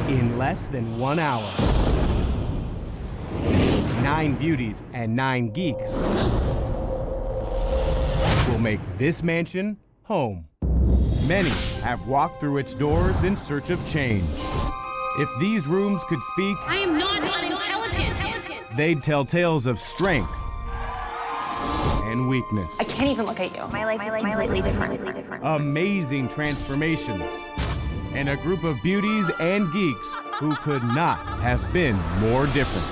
in less than 1 hour. 9 beauties and 9 geeks will make this mansion home. Many have walked through its doors in search of change. If these rooms could speak, I am not unintelligent. They'd tell tales of strength and weakness. I can't even look at you. My life is completely different. Amazing transformations. And a group of beauties and geeks who could not have been more different.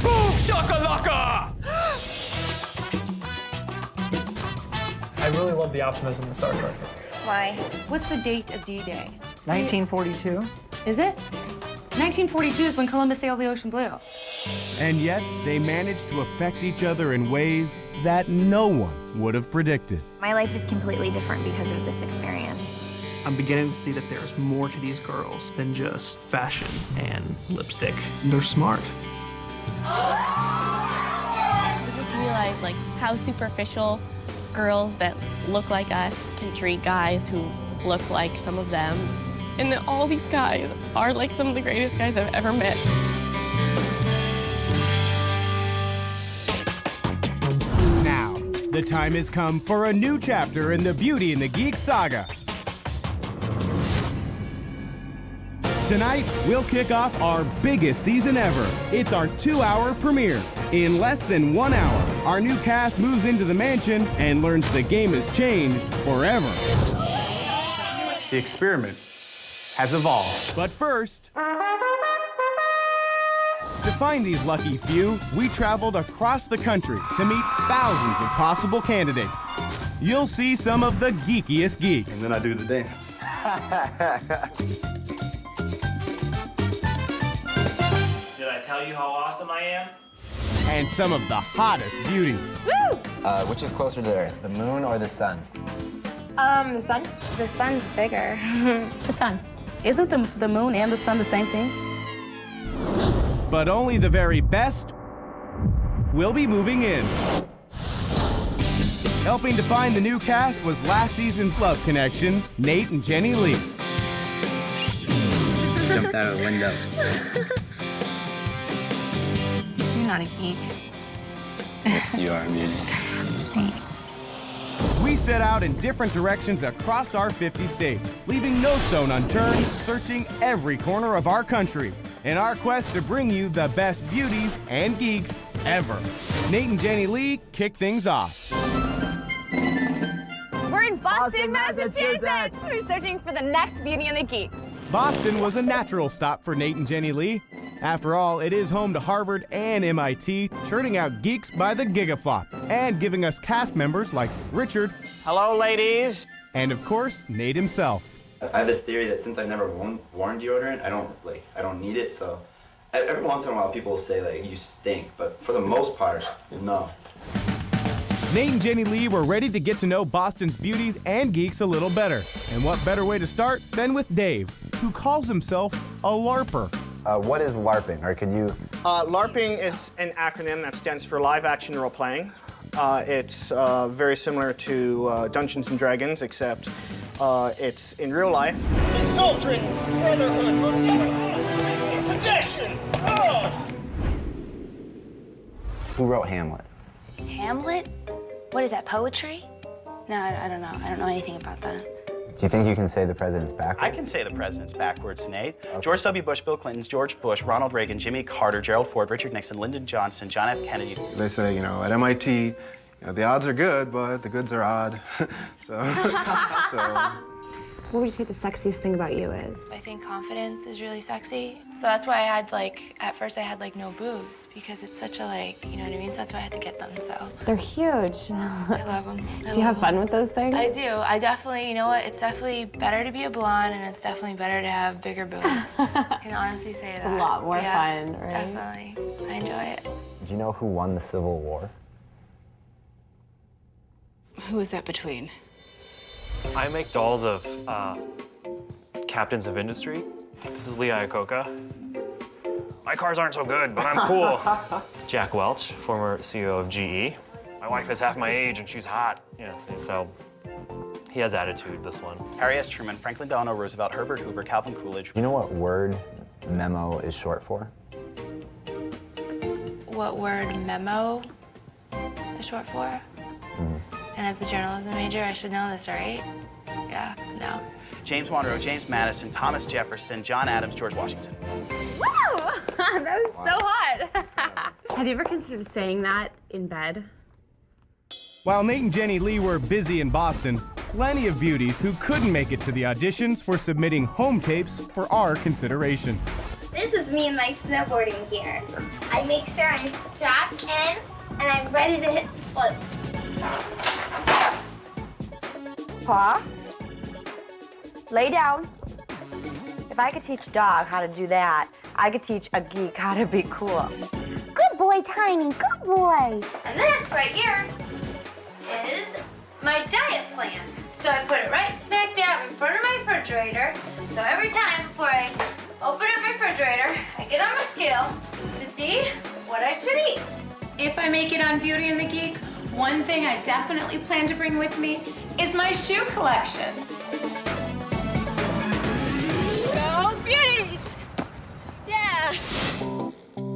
Boom shakalaka! I really love the optimism in Star Trek. Why? What's the date of D-Day? 1942. Is it? 1942 is when Columbus sailed the ocean blue. And yet, they managed to affect each other in ways that no one would have predicted. My life is completely different because of this experience. I'm beginning to see that there's more to these girls than just fashion and lipstick. They're smart. I just realized like how superficial girls that look like us can treat guys who look like some of them. And that all these guys are like some of the greatest guys I've ever met. Now, the time has come for a new chapter in the Beauty and the Geek saga. Tonight, we'll kick off our biggest season ever. It's our 2-hour premiere. In less than 1 hour, our new cast moves into the mansion and learns the game has changed forever. The experiment has evolved. But first, to find these lucky few, we traveled across the country to meet thousands of possible candidates. You'll see some of the geekiest geeks. And then I do the dance. Did I tell you how awesome I am? And some of the hottest beauties. Woo! Which is closer to Earth, the moon or the sun? The sun? The sun's bigger. The sun. Isn't the moon and the sun the same thing? But only the very best will be moving in. Helping to find the new cast was last season's love connection, Nate and Jenny Lee. Jumped out of the window. You're not a geek. You are a beauty. Thanks. We set out in different directions across our 50 states, leaving no stone unturned, searching every corner of our country in our quest to bring you the best beauties and geeks ever. Nate and Jenny Lee kick things off. We're in Boston, Massachusetts. We're searching for the next Beauty and the Geek. Boston was a natural stop for Nate and Jenny Lee. After all, it is home to Harvard and MIT, churning out geeks by the gigaflop, and giving us cast members like Richard. Hello, ladies. And of course, Nate himself. I have this theory that since I've never worn deodorant, I don't need it. So every once in a while, people will say like you stink, but for the most part, no. Nate and Jenny Lee were ready to get to know Boston's beauties and geeks a little better. And what better way to start than with Dave, who calls himself a LARPer. What is LARPing, or can you? LARPing is an acronym that stands for live action role playing. It's very similar to Dungeons and Dragons, except it's in real life. Indulgent, brotherhood, brutality, possession. Who wrote Hamlet? Hamlet? What is that, poetry? No, I don't know. I don't know anything about that. Do you think you can say the presidents backwards? I can say the presidents backwards, Nate. Okay. George W. Bush, Bill Clinton, George Bush, Ronald Reagan, Jimmy Carter, Gerald Ford, Richard Nixon, Lyndon Johnson, John F. Kennedy. They say, at MIT, the odds are good, but the goods are odd. so. What would you say the sexiest thing about you is? I think confidence is really sexy. So that's why I had at first I had no boobs because it's such a you know what I mean? So that's why I had to get them, so. They're huge. I love them. Do you have fun with those things? I do. I definitely, you know what? It's definitely better to be a blonde and it's definitely better to have bigger boobs. I can honestly say that. It's a lot more fun, right? Definitely. I enjoy it. Do you know who won the Civil War? Who is that between? I make dolls of captains of industry. This is Lee Iacocca. My cars aren't so good, but I'm cool. Jack Welch, former CEO of GE. My wife is half my age and she's hot. So He has attitude, this one. Harry S. Truman, Franklin Delano Roosevelt, Herbert Hoover, Calvin Coolidge. You know what word memo is short for? What word memo is short for? And as a journalism major, I should know this, right? Yeah, no. James Monroe, James Madison, Thomas Jefferson, John Adams, George Washington. Woo! That was so hot. Have you ever considered saying that in bed? While Nate and Jenny Lee were busy in Boston, plenty of beauties who couldn't make it to the auditions were submitting home tapes for our consideration. This is me in my snowboarding gear. I make sure I'm strapped in and I'm ready to hit the slopes. Pa, lay down. If I could teach a dog how to do that, I could teach a geek how to be cool. Good boy, Tiny, good boy. And this right here is my diet plan. So I put it right smack dab in front of my refrigerator. So every time before I open up my refrigerator, I get on my scale to see what I should eat. If I make it on Beauty and the Geek, one thing I definitely plan to bring with me is my shoe collection. Go beauties! Yeah!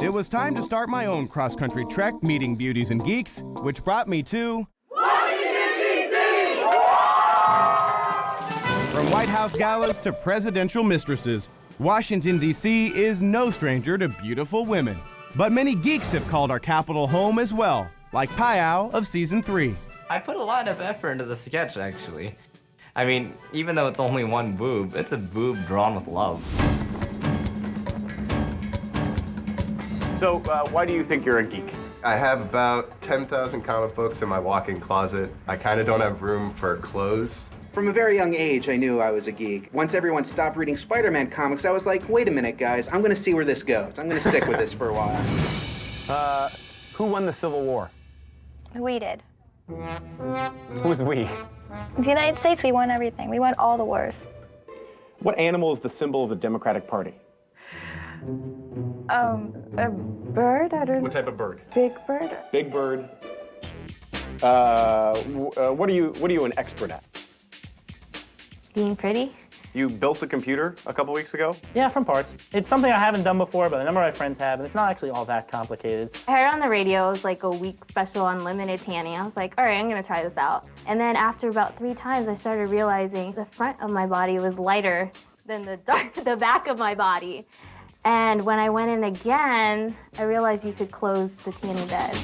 It was time to start my own cross-country trek meeting beauties and geeks, which brought me to Washington, D.C. From White House galas to presidential mistresses, Washington, D.C. is no stranger to beautiful women. But many geeks have called our capital home as well, like Payao of Season 3. I put a lot of effort into the sketch, actually. I mean, even though it's only one boob, it's a boob drawn with love. So, why do you think you're a geek? I have about 10,000 comic books in my walk-in closet. I kind of don't have room for clothes. From a very young age, I knew I was a geek. Once everyone stopped reading Spider-Man comics, I was like, wait a minute, guys, I'm gonna see where this goes. I'm gonna stick with this for a while. Who won the Civil War? We did. Who's we? The United States, we won everything. We won all the wars. What animal is the symbol of the Democratic Party? A bird? I don't. What type of bird? Big bird. Big bird. What are you an expert at? Being pretty. You built a computer a couple weeks ago? Yeah, from parts. It's something I haven't done before, but a number of my friends have, and it's not actually all that complicated. I heard on the radio it was like a week special unlimited tanning. I was like, all right, I'm gonna try this out. And then after about 3 times, I started realizing the front of my body was lighter than the back of my body. And when I went in again, I realized you could close the tanning bed.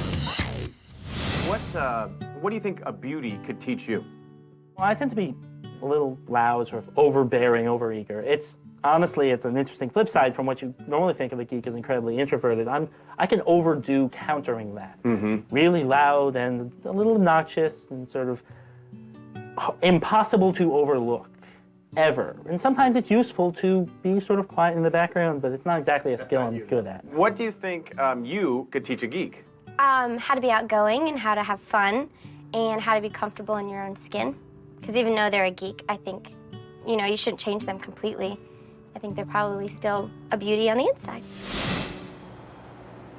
What do you think a beauty could teach you? Well, I tend to be a little loud, sort of overbearing, overeager. Honestly, it's an interesting flip side from what you normally think of a geek as incredibly introverted. I can overdo countering that. Really loud and a little obnoxious and sort of impossible to overlook, ever. And sometimes it's useful to be sort of quiet in the background, but it's not exactly a skill I'm good at. What do you think you could teach a geek? How to be outgoing and how to have fun and how to be comfortable in your own skin. Because even though they're a geek, I think, you shouldn't change them completely. I think they're probably still a beauty on the inside.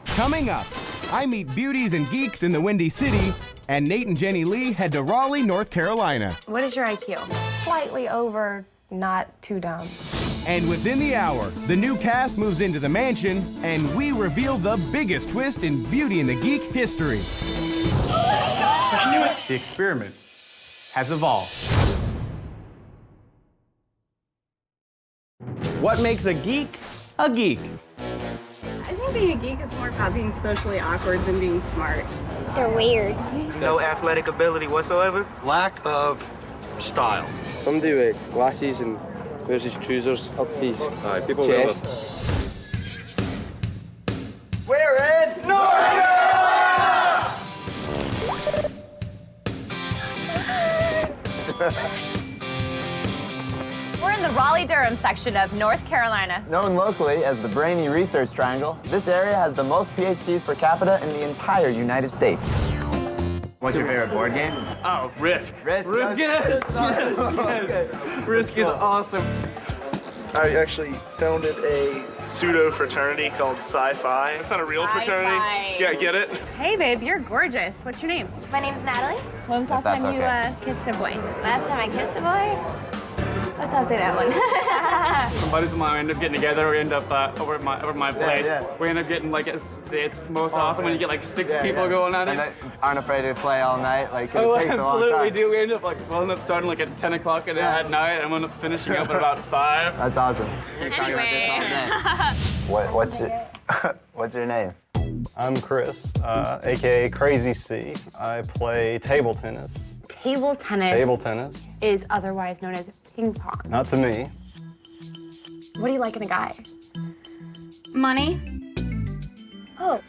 Coming up, I meet beauties and geeks in the Windy City, and Nate and Jenny Lee head to Raleigh, North Carolina. What is your IQ? Slightly over, not too dumb. And within the hour, the new cast moves into the mansion, and we reveal the biggest twist in Beauty and the Geek history. I knew it! The experiment has evolved. What makes a geek a geek? I think being a geek is more about being socially awkward than being smart. They're weird. No athletic ability whatsoever. Lack of style. Some do it glasses and wears his trousers up to his chest. We're in North We're in the Raleigh-Durham section of North Carolina. Known locally as the Brainy Research Triangle, this area has the most PhDs per capita in the entire United States. What's your favorite board game? Oh, Risk. Risk? Yes. Yes. Risk is awesome. I actually founded a pseudo fraternity called Sci-Fi. It's not a real fraternity. Sci-Fi. Yeah, get it? Hey, babe, you're gorgeous. What's your name? My name's Natalie. When was the last that's time you okay. kissed a boy? Last time I kissed a boy? Let's not say that one. Some buddies of mine end up getting together. We end up over at my place. yeah. We end up getting like it's most awesome when you get like six people going at it. And aren't afraid to play all night. Like it Oh, takes a long absolutely, time. do. We end up starting like at 10 o'clock at night, and we end up finishing up at about 5. That's awesome. We're talking about this all day. What's your name? I'm Chris, aka Crazy C. I play table tennis. Table tennis. Table tennis. Is otherwise known as ping pong. Not to me. What do you like in a guy? Money. Oh.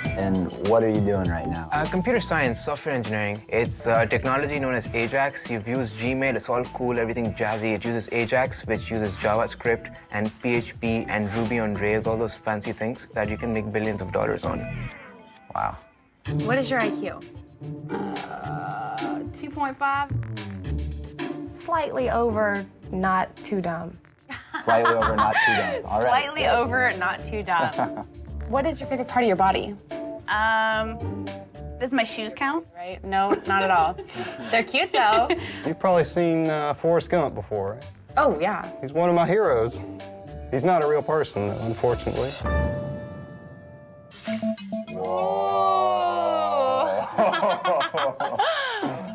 And what are you doing right now? Computer science, software engineering. It's technology known as Ajax. You've used Gmail, it's all cool, everything jazzy. It uses Ajax, which uses JavaScript and PHP and Ruby on Rails, all those fancy things that you can make billions of dollars on. Wow. What is your IQ? 2.5. Slightly over, not too dumb. Slightly over, not too dumb. All right. Slightly over, not too dumb. What is your favorite part of your body? Does my shoes count? Right? No, not at all. They're cute though. You've probably seen Forrest Gump before, right? Oh yeah. He's one of my heroes. He's not a real person, though, unfortunately.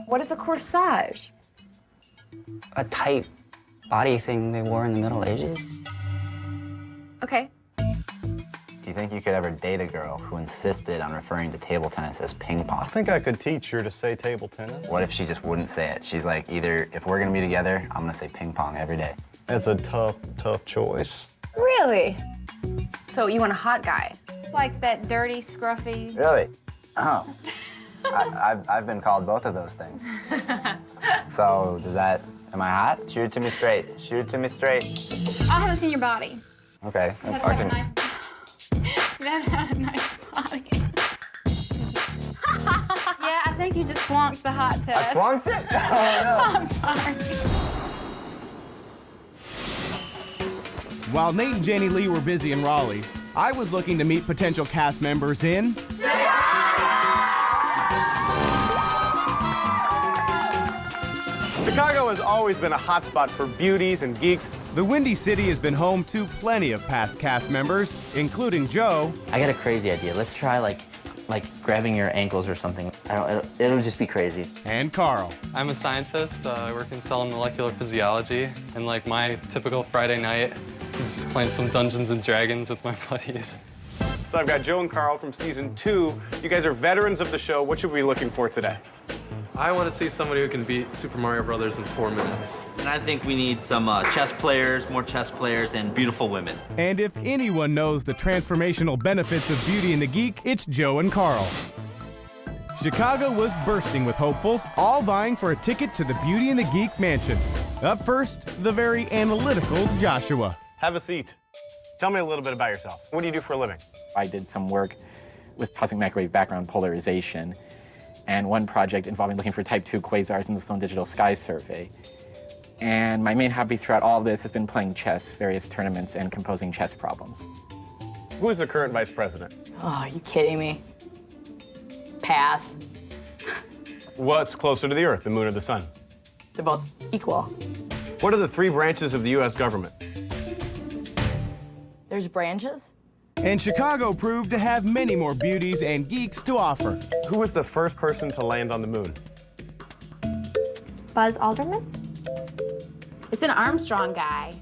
What is a corsage? A tight body thing they wore in the Middle Ages. Okay. Do you think you could ever date a girl who insisted on referring to table tennis as ping pong? I think I could teach her to say table tennis. What if she just wouldn't say it? She's like, either if we're gonna be together, I'm gonna say ping pong every day. That's a tough choice. Really? So you want a hot guy? Like that dirty, scruffy. Really? Oh. I've been called both of those things. So am I hot? Shoot it to me straight. Shoot it to me straight. I haven't seen your body. Okay. You have a nice body. Yeah, I think you just flunked the hot test. I flunked it? Oh, no. I'm sorry. While Nate and Jenny Lee were busy in Raleigh, I was looking to meet potential cast members in Chicago has always been a hotspot for beauties and geeks. The Windy City has been home to plenty of past cast members, including Joe. I got a crazy idea. Let's try like grabbing your ankles or something. It'll just be crazy. And Carl. I'm a scientist. I work in cell and molecular physiology, and like my typical Friday night is playing some Dungeons and Dragons with my buddies. So I've got Joe and Carl from season 2. You guys are veterans of the show. What should we be looking for today? I want to see somebody who can beat Super Mario Brothers in 4 minutes. And I think we need some chess players, more chess players, and beautiful women. And if anyone knows the transformational benefits of Beauty and the Geek, it's Joe and Carl. Chicago was bursting with hopefuls, all vying for a ticket to the Beauty and the Geek mansion. Up first, the very analytical Joshua. Have a seat. Tell me a little bit about yourself. What do you do for a living? I did some work with cosmic microwave background polarization, and one project involving looking for type 2 quasars in the Sloan Digital Sky Survey. And my main hobby throughout all of this has been playing chess, various tournaments, and composing chess problems. Who is the current vice president? Oh, are you kidding me? Pass. What's closer to the Earth, the moon or the sun? They're both equal. What are the 3 branches of the U.S. government? There's branches? And Chicago proved to have many more beauties and geeks to offer. Who was the first person to land on the moon? Buzz Aldrin? It's an Armstrong guy.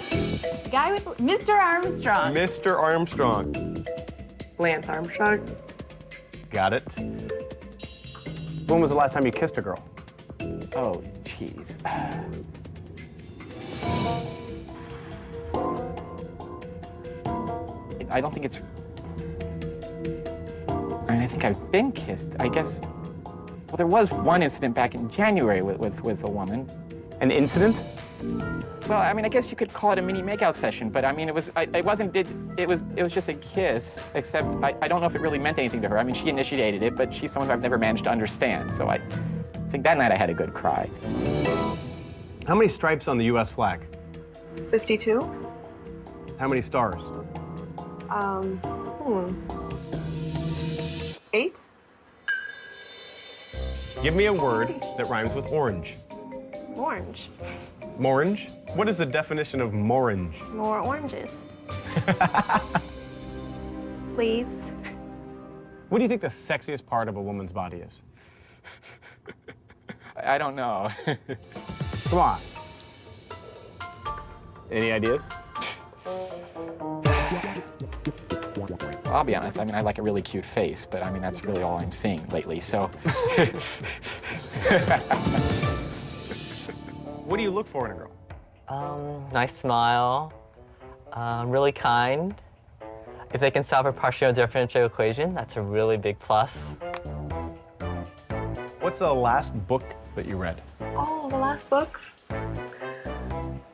The guy with Mr. Armstrong. Mr. Armstrong. Lance Armstrong. Got it. When was the last time you kissed a girl? Oh, jeez. I don't think it's... I mean, I think I've been kissed. I guess... Well, there was one incident back in January with a woman. An incident? Well, I mean, I guess you could call it a mini makeout session, but I mean, it was just a kiss, except I don't know if it really meant anything to her. I mean, she initiated it, but she's someone who I've never managed to understand, so I think that night I had a good cry. How many stripes on the U.S. flag? 52. How many stars? 8. Give me a word that rhymes with orange. Orange. Morange? What is the definition of morange? More oranges. Please. What do you think the sexiest part of a woman's body is? I don't know. Come on. Any ideas? I'll be honest, I mean, I like a really cute face, but I mean, that's really all I'm seeing lately, so. What do you look for in a girl? Nice smile, really kind. If they can solve a partial differential equation, that's a really big plus. What's the last book that you read? Oh, the last book?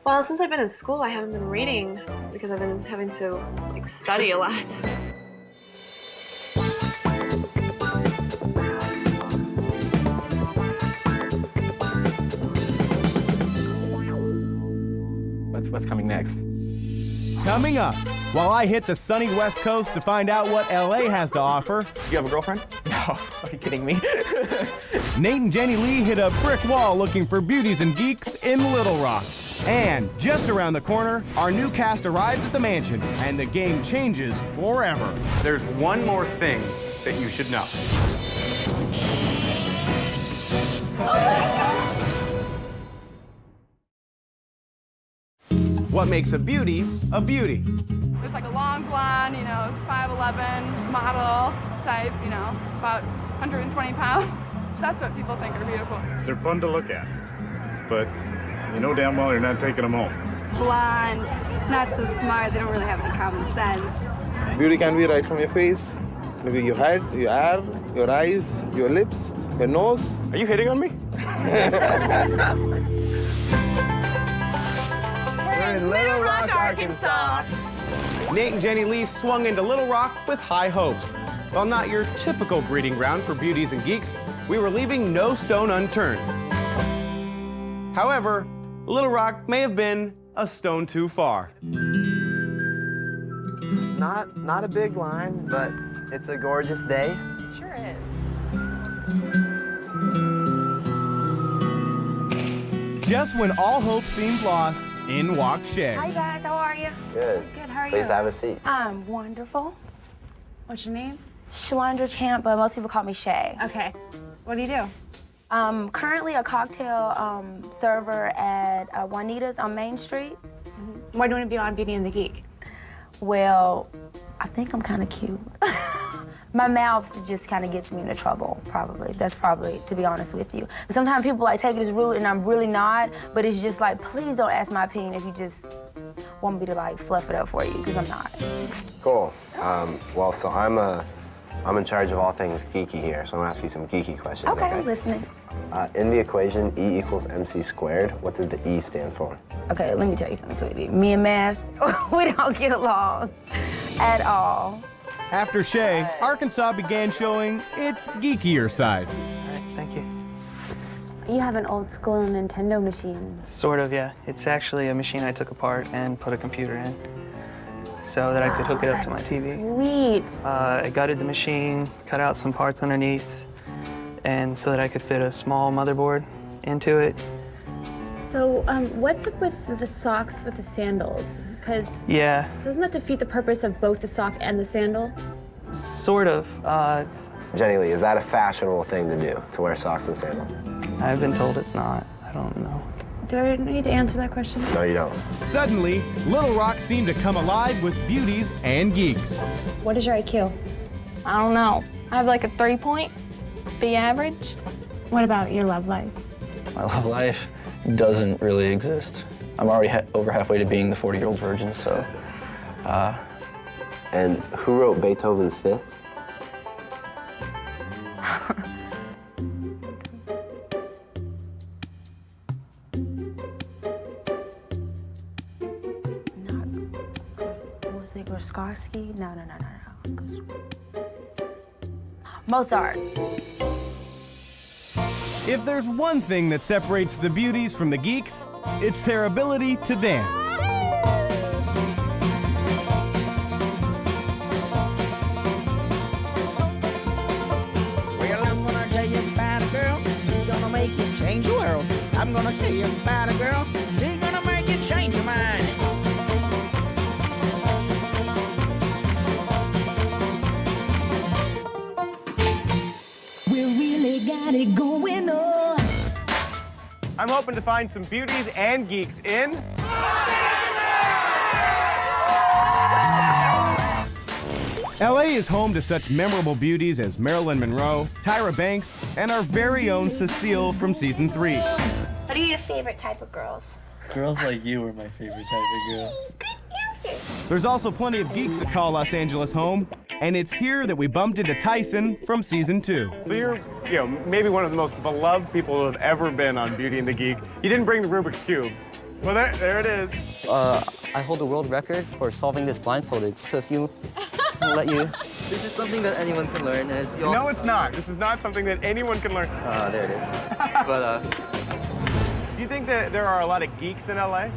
Well, since I've been in school, I haven't been reading because I've been having to study a lot. What's coming next? Coming up, while I hit the sunny West Coast to find out what LA has to offer. You have a girlfriend? No, are you kidding me? Nate and Jenny Lee hit a brick wall looking for beauties and geeks in Littlerock. And just around the corner, our new cast arrives at the mansion, and the game changes forever. There's one more thing that you should know. What makes a beauty a beauty? There's like a long blonde, 5'11" model type, about 120 pounds. That's what people think are beautiful. They're fun to look at, but you know damn well you're not taking them home. Blonde, not so smart, they don't really have any common sense. Beauty can be right from your face, maybe your head, your hair, your eyes, your lips, your nose. Are you hitting on me? We're in Littlerock, Arkansas. Nate and Jenny Lee swung into Littlerock with high hopes. While not your typical breeding ground for beauties and geeks, we were leaving no stone unturned. However, Littlerock may have been a stone too far. Not a big line, but it's a gorgeous day. Sure is. Just when all hope seemed lost, in walked Shay. Hi guys, how are you? Good. Good, how are you? Please have a seat. I'm wonderful. What's your name? Shalandra Champ, but most people call me Shay. Okay. What do you do? Currently a cocktail server at Juanita's on Main Street. Why do you want to be on Beauty and the Geek? Well, I think I'm kind of cute. My mouth just kind of gets me into trouble, probably. That's probably, to be honest with you. And sometimes people take it as rude, and I'm really not, but it's just like, please don't ask my opinion if you just want me to fluff it up for you, because I'm not. Cool. Well, so I'm in charge of all things geeky here, so I'm gonna ask you some geeky questions. Okay, I'm listening. In the equation E equals MC squared, what does the E stand for? Okay, let me tell you something, sweetie. Me and math, we don't get along at all. After Shay, Arkansas began showing its geekier side. Thank you. You have an old school Nintendo machine. Sort of, yeah. It's actually a machine I took apart and put a computer in so that I could hook it up to my TV. Sweet. I gutted the machine, cut out some parts underneath, and so that I could fit a small motherboard into it. So, what's up with the socks with the sandals? Because doesn't that defeat the purpose of both the sock and the sandal? Sort of. Jenny Lee, is that a fashionable thing to do, to wear socks and sandals? I've been told it's not. I don't know. Do I need to answer that question? No, you don't. Suddenly, Littlerock seemed to come alive with beauties and geeks. What is your IQ? I don't know. I have like a 3-point, B average. What about your love life? My love life doesn't really exist. I'm already over halfway to being the 40-year-old virgin, so. And who wrote Beethoven's Fifth? Was it Groskarsky? No. Mozart. If there's one thing that separates the beauties from the geeks, it's their ability to dance. Well, I'm gonna tell you about a girl. I'm gonna tell you about a girl. She's gonna make you change your mind. We really got it going on. I'm hoping to find some beauties and geeks in... LA is home to such memorable beauties as Marilyn Monroe, Tyra Banks, and our very own Cecile from season 3. What are your favorite type of girls? Girls like you are my favorite type of girls. There's also plenty of geeks that call Los Angeles home, and it's here that we bumped into Tyson from season 2. So you're, maybe one of the most beloved people who have ever been on Beauty and the Geek. You didn't bring the Rubik's Cube. Well, there it is. I hold the world record for solving this blindfolded, so if you let you... This is something that anyone can learn as you No, it's not. This is not something that anyone can learn. There it is. But, Do you think that there are a lot of geeks in LA?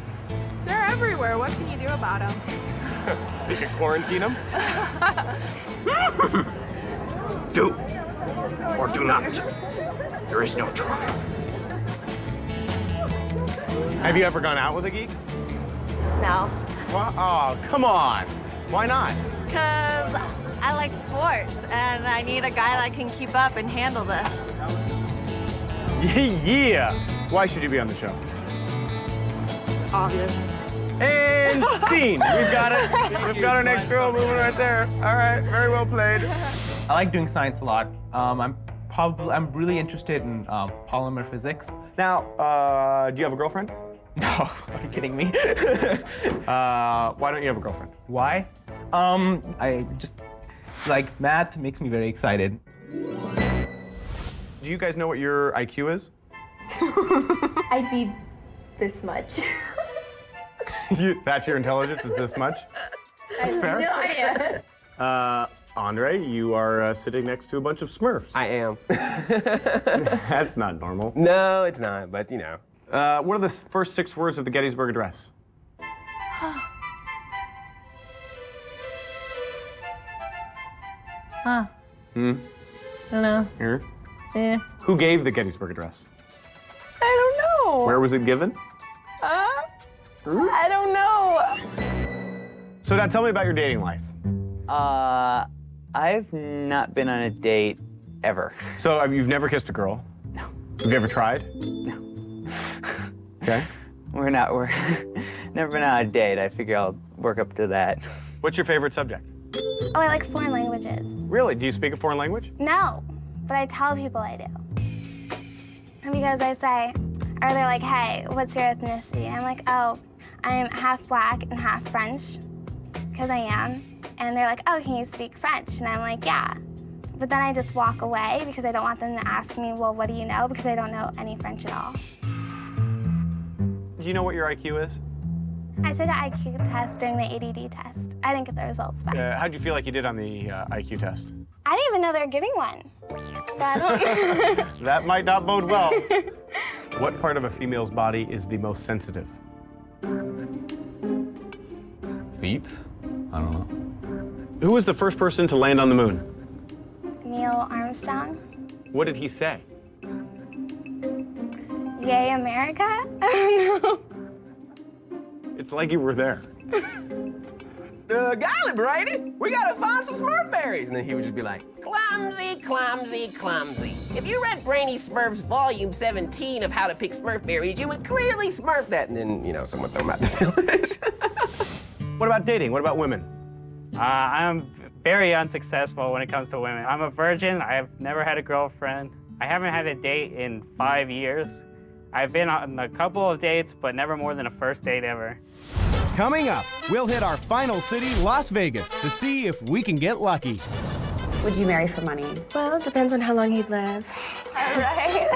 They're everywhere. What can you do about them? You can quarantine them? Do or do not. There is no try. Have you ever gone out with a geek? No. Well, oh, come on. Why not? Because I like sports, and I need a guy that can keep up and handle this. Yeah. Why should you be on the show? It's obvious. And scene. We've got it. We've got our next girl moving right there. All right, very well played. I like doing science a lot. I'm really interested in polymer physics. Now, do you have a girlfriend? No, are you kidding me? Why don't you have a girlfriend? Why? I just like math makes me very excited. Do you guys know what your IQ is? I'd be this much. That's your intelligence, is this much? That's fair. No idea. Andre, you are sitting next to a bunch of Smurfs. I am. That's not normal. No, it's not, but you know. What are the first 6 words of the Gettysburg Address? Huh. Hmm? Hello. Here? Yeah. Who gave the Gettysburg Address? I don't know. Where was it given? I don't know. So now tell me about your dating life. I've not been on a date ever. So you've never kissed a girl? No. Have you ever tried? No. Okay. We're never been on a date. I figure I'll work up to that. What's your favorite subject? Oh, I like foreign languages. Really? Do you speak a foreign language? No, but I tell people I do. Because I say, or they're like, hey, what's your ethnicity? And I'm like, oh, I'm half black and half French, because I am. And they're like, oh, can you speak French? And I'm like, yeah. But then I just walk away because I don't want them to ask me, well, what do you know? Because I don't know any French at all. Do you know what your IQ is? I took an IQ test during the ADD test. I didn't get the results back. How'd you feel like you did on the IQ test? I didn't even know they were giving one. So I don't... That might not bode well. What part of a female's body is the most sensitive? Feet? I don't know. Who was the first person to land on the moon? Neil Armstrong. What did he say? Yay, America? I don't know. It's like you were there. Golly, Brady, we gotta find some Smurf berries. And then he would just be like, clumsy, clumsy, clumsy. If you read Brainy Smurf's volume 17 of How to Pick Smurf Berries, you would clearly Smurf that. And then, someone throw him out the village. What about dating? What about women? I'm very unsuccessful when it comes to women. I'm a virgin. I've never had a girlfriend. I haven't had a date in 5 years. I've been on a couple of dates, but never more than a first date ever. Coming up, we'll hit our final city, Las Vegas, to see if we can get lucky. Would you marry for money? Well, it depends on how long he'd live. All right.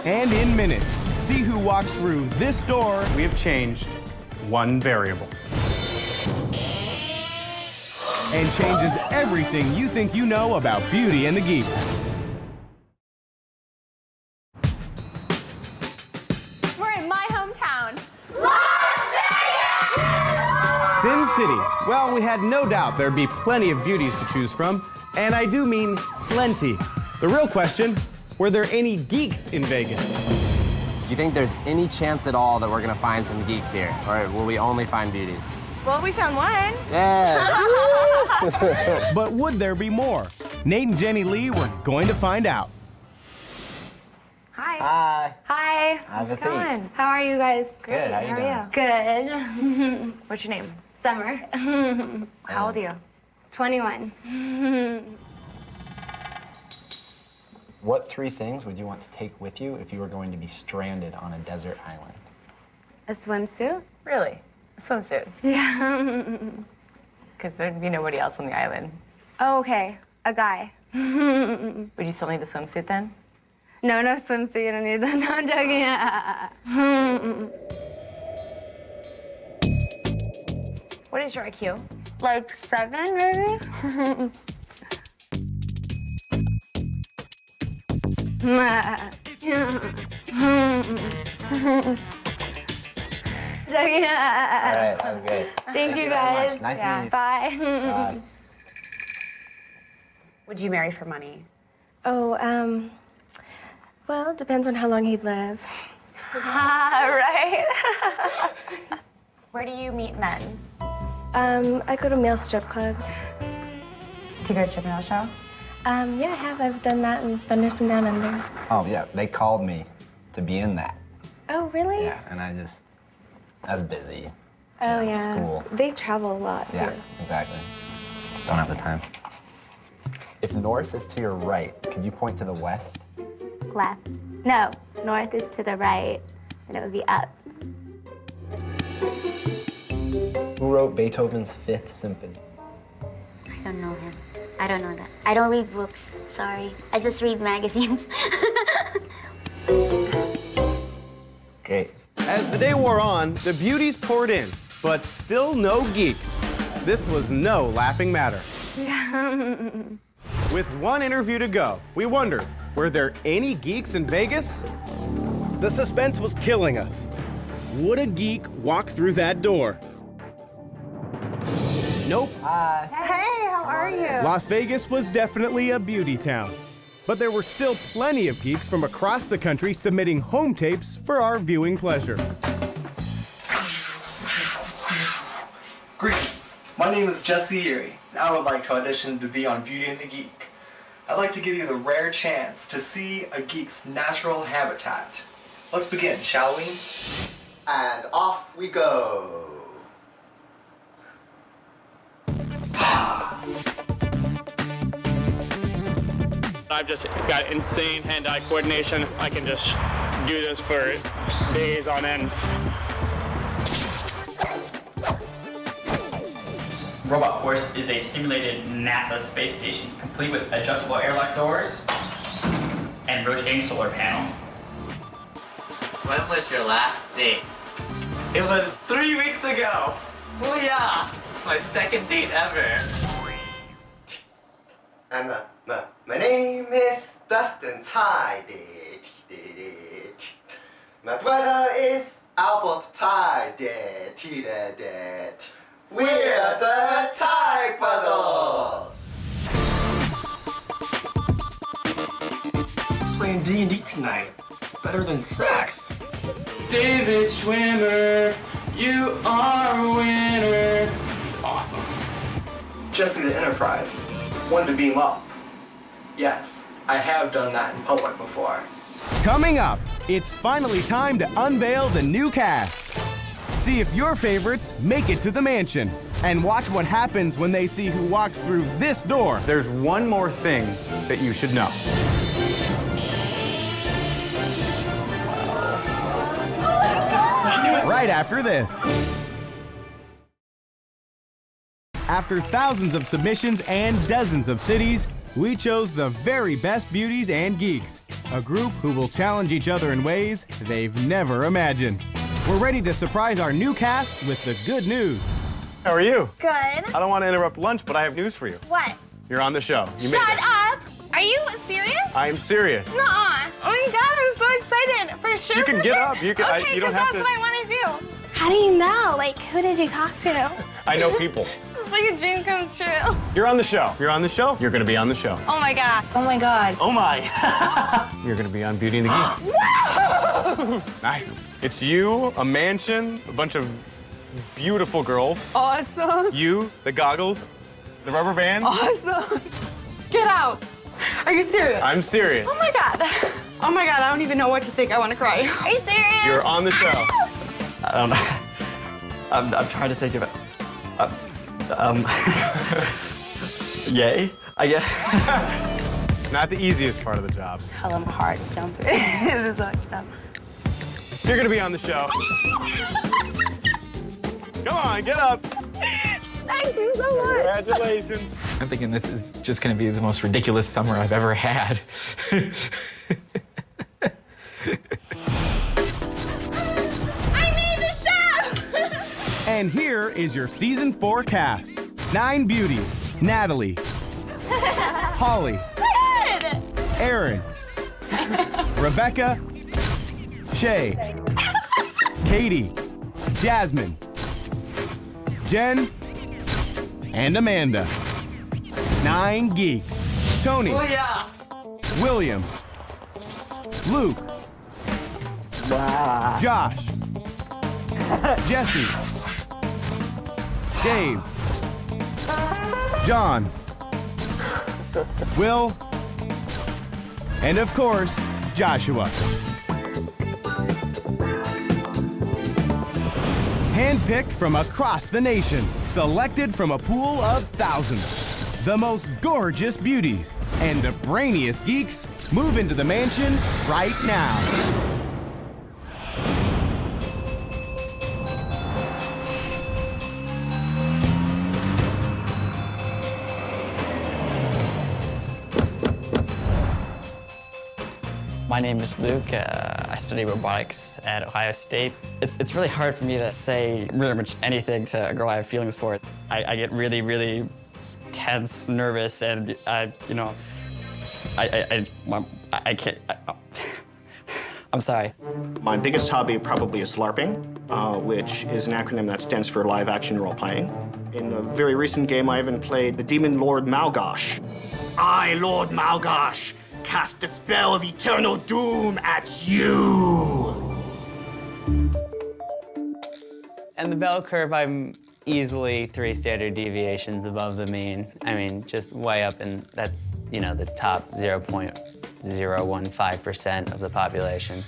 And in minutes, see who walks through this door. We have changed one variable. And changes everything you think you know about Beauty and the Geek. We're in my hometown. Sin City. Well, we had no doubt there'd be plenty of beauties to choose from, and I do mean plenty. The real question, were there any geeks in Vegas? Do you think there's any chance at all that we're gonna find some geeks here? Or will we only find beauties? Well, we found one. Yeah. But would there be more? Nate and Jenny Lee were going to find out. Hi. Hi. Hi. Have a How's it going? seat. How are you guys? Good, how you doing? Good. What's your name? Summer. How old are you? 21. What 3 things would you want to take with you if you were going to be stranded on a desert island? A swimsuit? Really? A swimsuit? Yeah. Because there'd be nobody else on the island. Oh, okay. A guy. Would you still need the swimsuit then? No, no swimsuit. You don't need that. No, I'm joking. What is your IQ? Like 7, maybe? All right, that was great. Thank you very guys. much. Nice meeting you. Bye. Bye. Would you marry for money? Oh, well, it depends on how long he'd live. Right? Where do you meet men? I go to male strip clubs. Do you go to a male show? Yeah, I have. I've done that and Thunders from Down Under. Oh, yeah, they called me to be in that. Oh, really? Yeah, and I was busy. Oh, you know, yeah. School. They travel a lot, too. Yeah, exactly. Don't have the time. If north is to your right, could you point to the west? Left. No, north is to the right, and it would be up. Who wrote Beethoven's 5th Symphony? I don't know him. I don't know that. I don't read books. Sorry. I just read magazines. Great. As the day wore on, the beauties poured in, but still no geeks. This was no laughing matter. With one interview to go, we wondered, were there any geeks in Vegas? The suspense was killing us. Would a geek walk through that door? Nope. Hi. Hey, how are you? Las Vegas was definitely a beauty town. But there were still plenty of geeks from across the country submitting home tapes for our viewing pleasure. Greetings. My name is Jesse Erie, and I would like to audition to be on Beauty and the Geek. I'd like to give you the rare chance to see a geek's natural habitat. Let's begin, shall we? And off we go. I've just got insane hand-eye coordination. I can just do this for days on end. Robot Force is a simulated NASA space station, complete with adjustable airlock doors and rotating solar panel. When was your last date? It was 3 weeks ago. Booyah! It's my second date ever. And my name is Dustin Tsai. My brother is Albert Tsai. We're the Tsai brothers. Playing D&D tonight. It's better than sex. David Schwimmer, you are a winner. Awesome. Jesse the Enterprise. One to beam up. Yes, I have done that in public before. Coming up, it's finally time to unveil the new cast. See if your favorites make it to the mansion. And watch what happens when they see who walks through this door. There's one more thing that you should know. Right after this. After thousands of submissions and dozens of cities, we chose the very best beauties and geeks, a group who will challenge each other in ways they've never imagined. We're ready to surprise our new cast with the good news. How are you? Good. I don't want to interrupt lunch, but I have news for you. What? You're on the show. You Shut made it. up! Are you serious? I am serious. Nuh-uh. Oh my god, I'm so excited. For sure. You can for get sure. up. You can. Okay, you don't because have that's to. what I want to do. How do you know? Like, who did you talk to? I know people. It's like a dream come true. You're on the show. You're on the show. You're going to be on the show. Oh my god. Oh my god. Oh my. You're going to be on Beauty and the Geek. Woo! Nice. It's you, a mansion, a bunch of beautiful girls. Awesome. You, the goggles, the rubber bands. Awesome. Get out. Are you serious? I'm serious. Oh my God. Oh my God, I don't even know what to think. I want to cry. Are you serious? You're on the show. I'm trying to think of it. Yay, I guess. It's not the easiest part of the job. Hell, my heart's jumping. It's like, no. You're gonna be on the show. Come on, get up. Thank you so much. Congratulations. I'm thinking this is just gonna be the most ridiculous summer I've ever had. I made the show! And here is your season 4 cast. 9 beauties. Natalie, Holly, Erin, Rebecca, Shay, Katie, Jasmine, Jen, and Amanda. 9 geeks. Tony, Oh, yeah. William, Luke, Josh, Jesse, Dave, John, Will, and of course, Joshua. Handpicked from across the nation, selected from a pool of thousands. The most gorgeous beauties and the brainiest geeks move into the mansion right now. My name is Luke. I study robotics at Ohio State. It's really hard for me to say really much anything to a girl I have feelings for. I get really, really tense, nervous, and I can't. I'm sorry. My biggest hobby probably is LARPing, which is an acronym that stands for live action role playing. In a very recent game, I even played the demon Lord Malgosh. I, Lord Malgosh, cast the spell of eternal doom at you! And the bell curve, I'm easily 3 standard deviations above the mean. I mean, just way up, and that's, the top 0.015% of the population.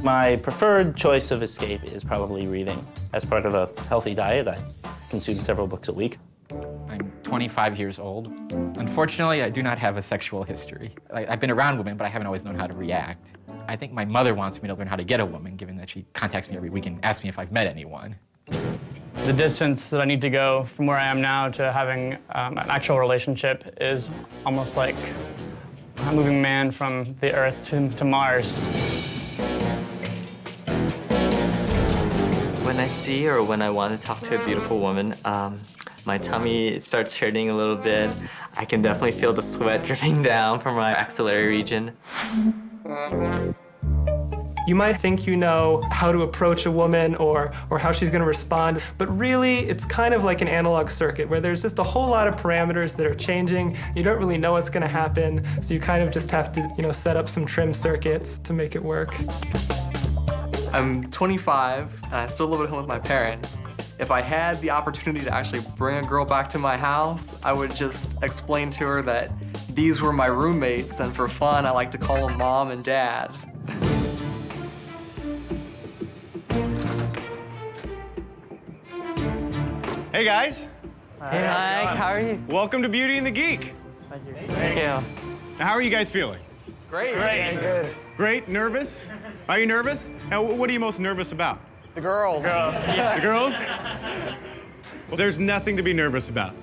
My preferred choice of escape is probably reading. As part of a healthy diet, I consume several books a week. I'm 25 years old. Unfortunately, I do not have a sexual history. I've been around women, but I haven't always known how to react. I think my mother wants me to learn how to get a woman, given that she contacts me every week and asks me if I've met anyone. The distance that I need to go from where I am now to having an actual relationship is almost like a moving man from the Earth to Mars. When I see or when I want to talk to a beautiful woman, my tummy starts hurting a little bit. I can definitely feel the sweat dripping down from my axillary region. You might think you know how to approach a woman or how she's going to respond, but really it's kind of like an analog circuit where there's just a whole lot of parameters that are changing. You don't really know what's going to happen, so you kind of just have to, set up some trim circuits to make it work. I'm 25, and I still live at home with my parents. If I had the opportunity to actually bring a girl back to my house, I would just explain to her that these were my roommates, and for fun, I like to call them Mom and Dad. Hey guys. Hey Mike, how are you? Welcome to Beauty and the Geek. Thank you. Thank you. Now, how are you guys feeling? Great. Good. Great? Nervous? Are you nervous? Now, what are you most nervous about? The girls. The girls? Well, there's nothing to be nervous about.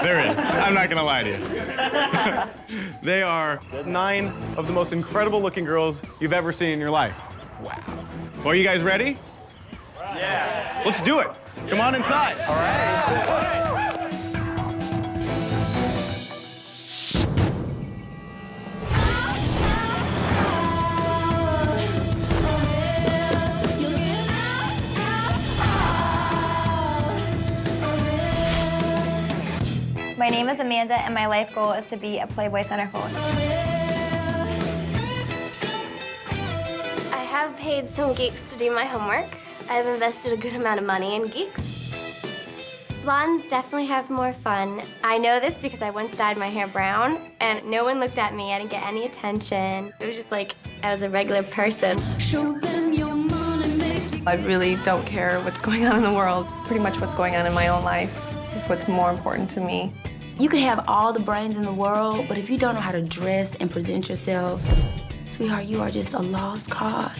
There is. I'm not gonna lie to you. They are 9 of the most incredible looking girls you've ever seen in your life. Wow. Well, are you guys ready? Yeah. Let's do it. Come on inside. All right. My name is Amanda, and my life goal is to be a Playboy centerfold. have paid some geeks to do my homework. I've invested a good amount of money in geeks. Blondes definitely have more fun. I know this because I once dyed my hair brown and no one looked at me. I didn't get any attention. It was just like I was a regular person. I really don't care what's going on in the world. Pretty much what's going on in my own life is what's more important to me. You could have all the brains in the world, but if you don't know how to dress and present yourself, sweetheart, you are just a lost cause.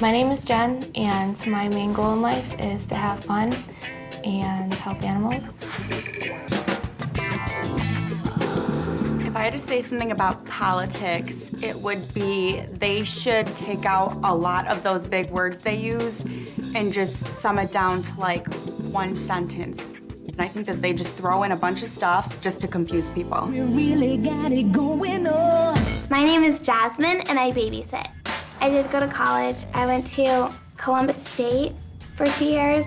My name is Jen, and my main goal in life is to have fun and help animals. If I had to say something about politics, it would be they should take out a lot of those big words they use and just sum it down to like one sentence. And I think that they just throw in a bunch of stuff just to confuse people. We really got it going on. My name is Jasmine and I babysit. I did go to college. I went to Columbus State for 2 years,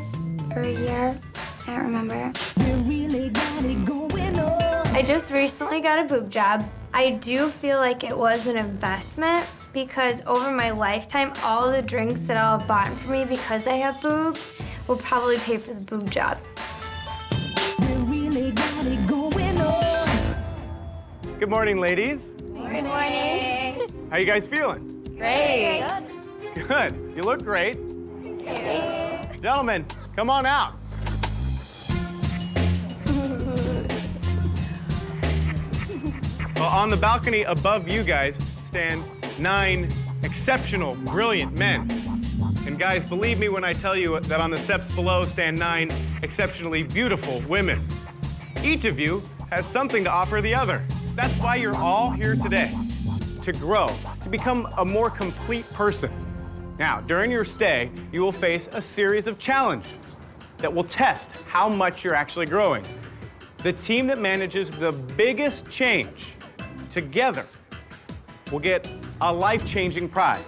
or a year, I don't remember. We really got it going on. I just recently got a boob job. I do feel like it was an investment because over my lifetime, all the drinks that I'll have bought for me because I have boobs will probably pay for the boob job. We really got it going on. Good morning, ladies. Good morning. How you guys feeling? Great. Good. You look great. Gentlemen, come on out. Well, on the balcony above you guys stand 9 exceptional, brilliant men. And guys, believe me when I tell you that on the steps below stand 9 exceptionally beautiful women. Each of you has something to offer the other. That's why you're all here today, to grow, to become a more complete person. Now, during your stay, you will face a series of challenges that will test how much you're actually growing. The team that manages the biggest change together will get a life-changing prize.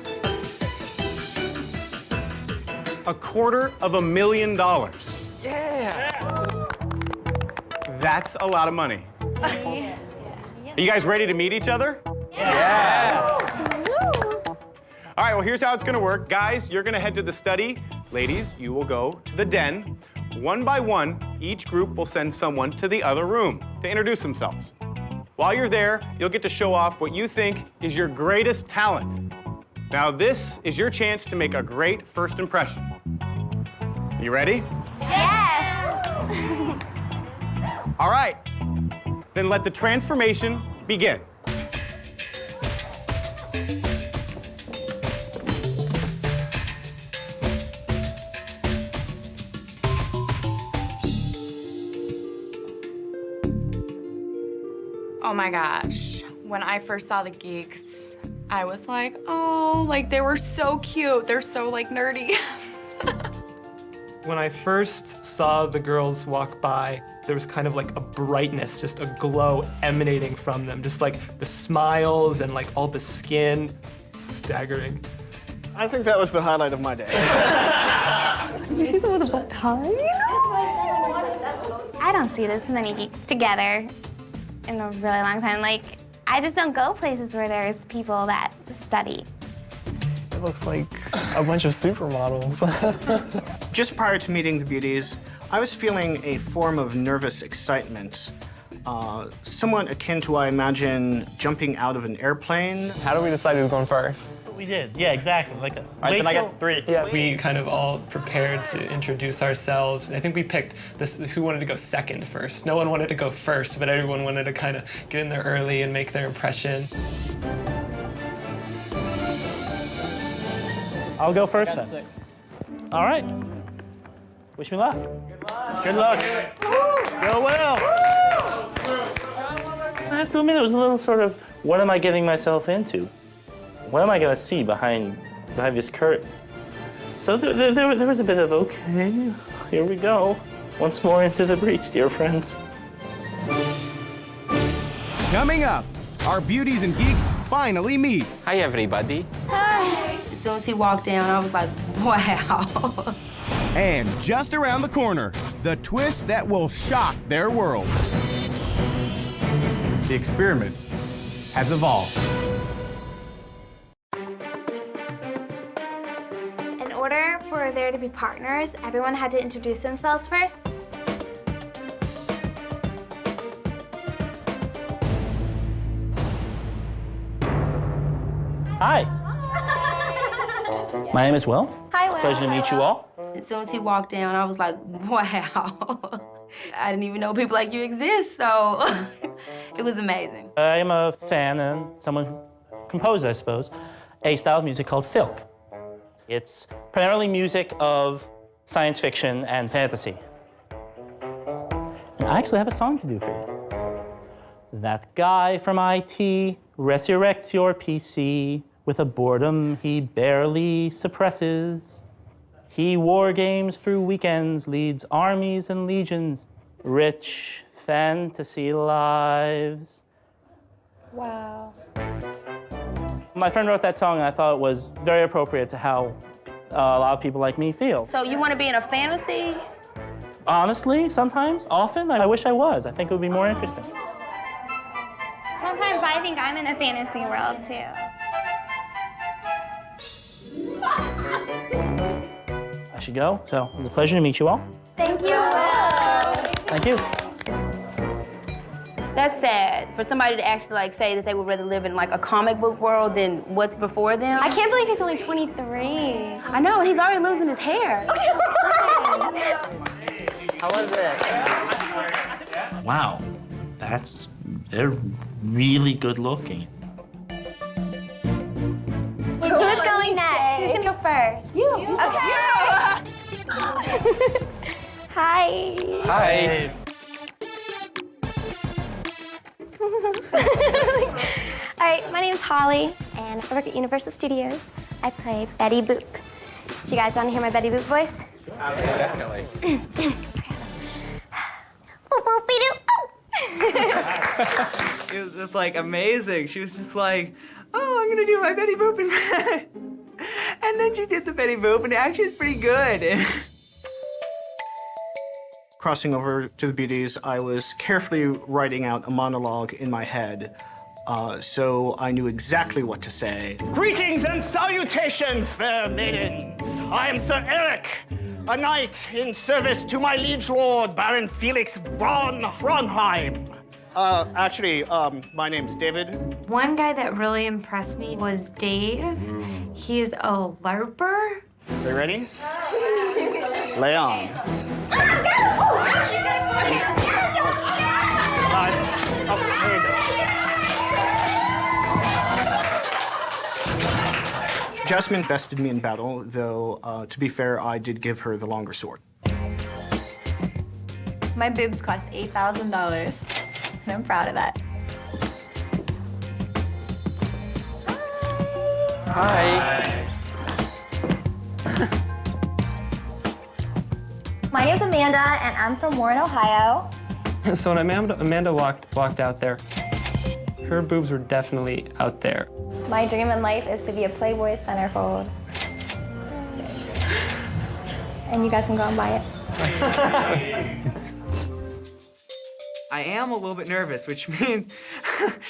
$250,000. Yeah. That's a lot of money. Are you guys ready to meet each other? Yes. All right, well, here's how it's gonna work. Guys, you're gonna head to the study. Ladies, you will go to the den. One by one, each group will send someone to the other room to introduce themselves. While you're there, you'll get to show off what you think is your greatest talent. Now, this is your chance to make a great first impression. You ready? Yes! All right, then let the transformation begin. Oh my gosh. When I first saw the Geeks, I was like, oh, like they were so cute. They're so like nerdy. When I first saw the girls walk by, there was kind of like a brightness, just a glow emanating from them. Just like the smiles and like all the skin. Staggering. I think that was the highlight of my day. Did you see them with a butt tie? I don't see this many geeks together in a really long time. Like, I just don't go places where there's people that study. It looks like a bunch of supermodels. Just prior to meeting the beauties, I was feeling a form of nervous excitement, somewhat akin to, I imagine, jumping out of an airplane. How do we decide who's going first? We did, yeah, exactly. All right, then I got 3. Yeah. We kind of all prepared to introduce ourselves. I think we picked this, who wanted to go second first. No one wanted to go first, but everyone wanted to kind of get in there early and make their impression. I'll go first then. All right. Wish me luck. Good luck. Go well. I have to admit, it was a little sort of, what am I getting myself into? What am I going to see behind this curtain? So there was a bit of, okay, here we go. Once more into the breach, dear friends. Coming up, our beauties and geeks finally meet. Hi, everybody. Hi. As soon as he walked down, I was like, wow. And just around the corner, the twist that will shock their world. The experiment has evolved. order for there to be partners, everyone had to introduce themselves first. Hi. My name is Will. Hi, Will. Pleasure to meet you all. As soon as he walked down, I was like, wow. I didn't even know people like you exist, so it was amazing. I am a fan and someone who composed, I suppose, a style of music called filk. It's primarily music of science fiction and fantasy. And I actually have a song to do for you. That guy from IT resurrects your PC with a boredom he barely suppresses. He war games through weekends, leads armies and legions, rich fantasy lives. Wow. My friend wrote that song and I thought it was very appropriate to how a lot of people like me feel. So you want to be in a fantasy? Honestly, sometimes, often, I wish I was. I think it would be more interesting. Sometimes I think I'm in a fantasy world too. I should go, so it was a pleasure to meet you all. Thank you. Thank you. That's sad for somebody to actually like say that they would rather live in like a comic book world than what's before them. I can't believe he's only 23. I know, and he's already losing his hair. How was it? Wow, they're really good looking. Who's going next? Who's gonna go first? You. Okay. Hi. Hi. All right, my name's Holly, and I work at Universal Studios. I play Betty Boop. Do you guys want to hear my Betty Boop voice? Definitely. Boop, boopy-doo. It was just like amazing. She was just like, oh, I'm gonna do my Betty Boop and then she did the Betty Boop and it actually was pretty good. Crossing over to the beauties, I was carefully writing out a monologue in my head, so I knew exactly what to say. Greetings and salutations, fair maidens. I am Sir Eric, a knight in service to my liege lord, Baron Felix von Ronheim. My name's David. One guy that really impressed me was Dave. He's a LARPer. Are you ready? Lay on. Jasmine bested me in battle, though, to be fair, I did give her the longer sword. My boobs cost $8,000, and I'm proud of that. Hi. My name's Amanda, and I'm from Warren, Ohio. So when Amanda walked out there, her boobs were definitely out there. My dream in life is to be a Playboy centerfold. And you guys can go and buy it. I am a little bit nervous, which means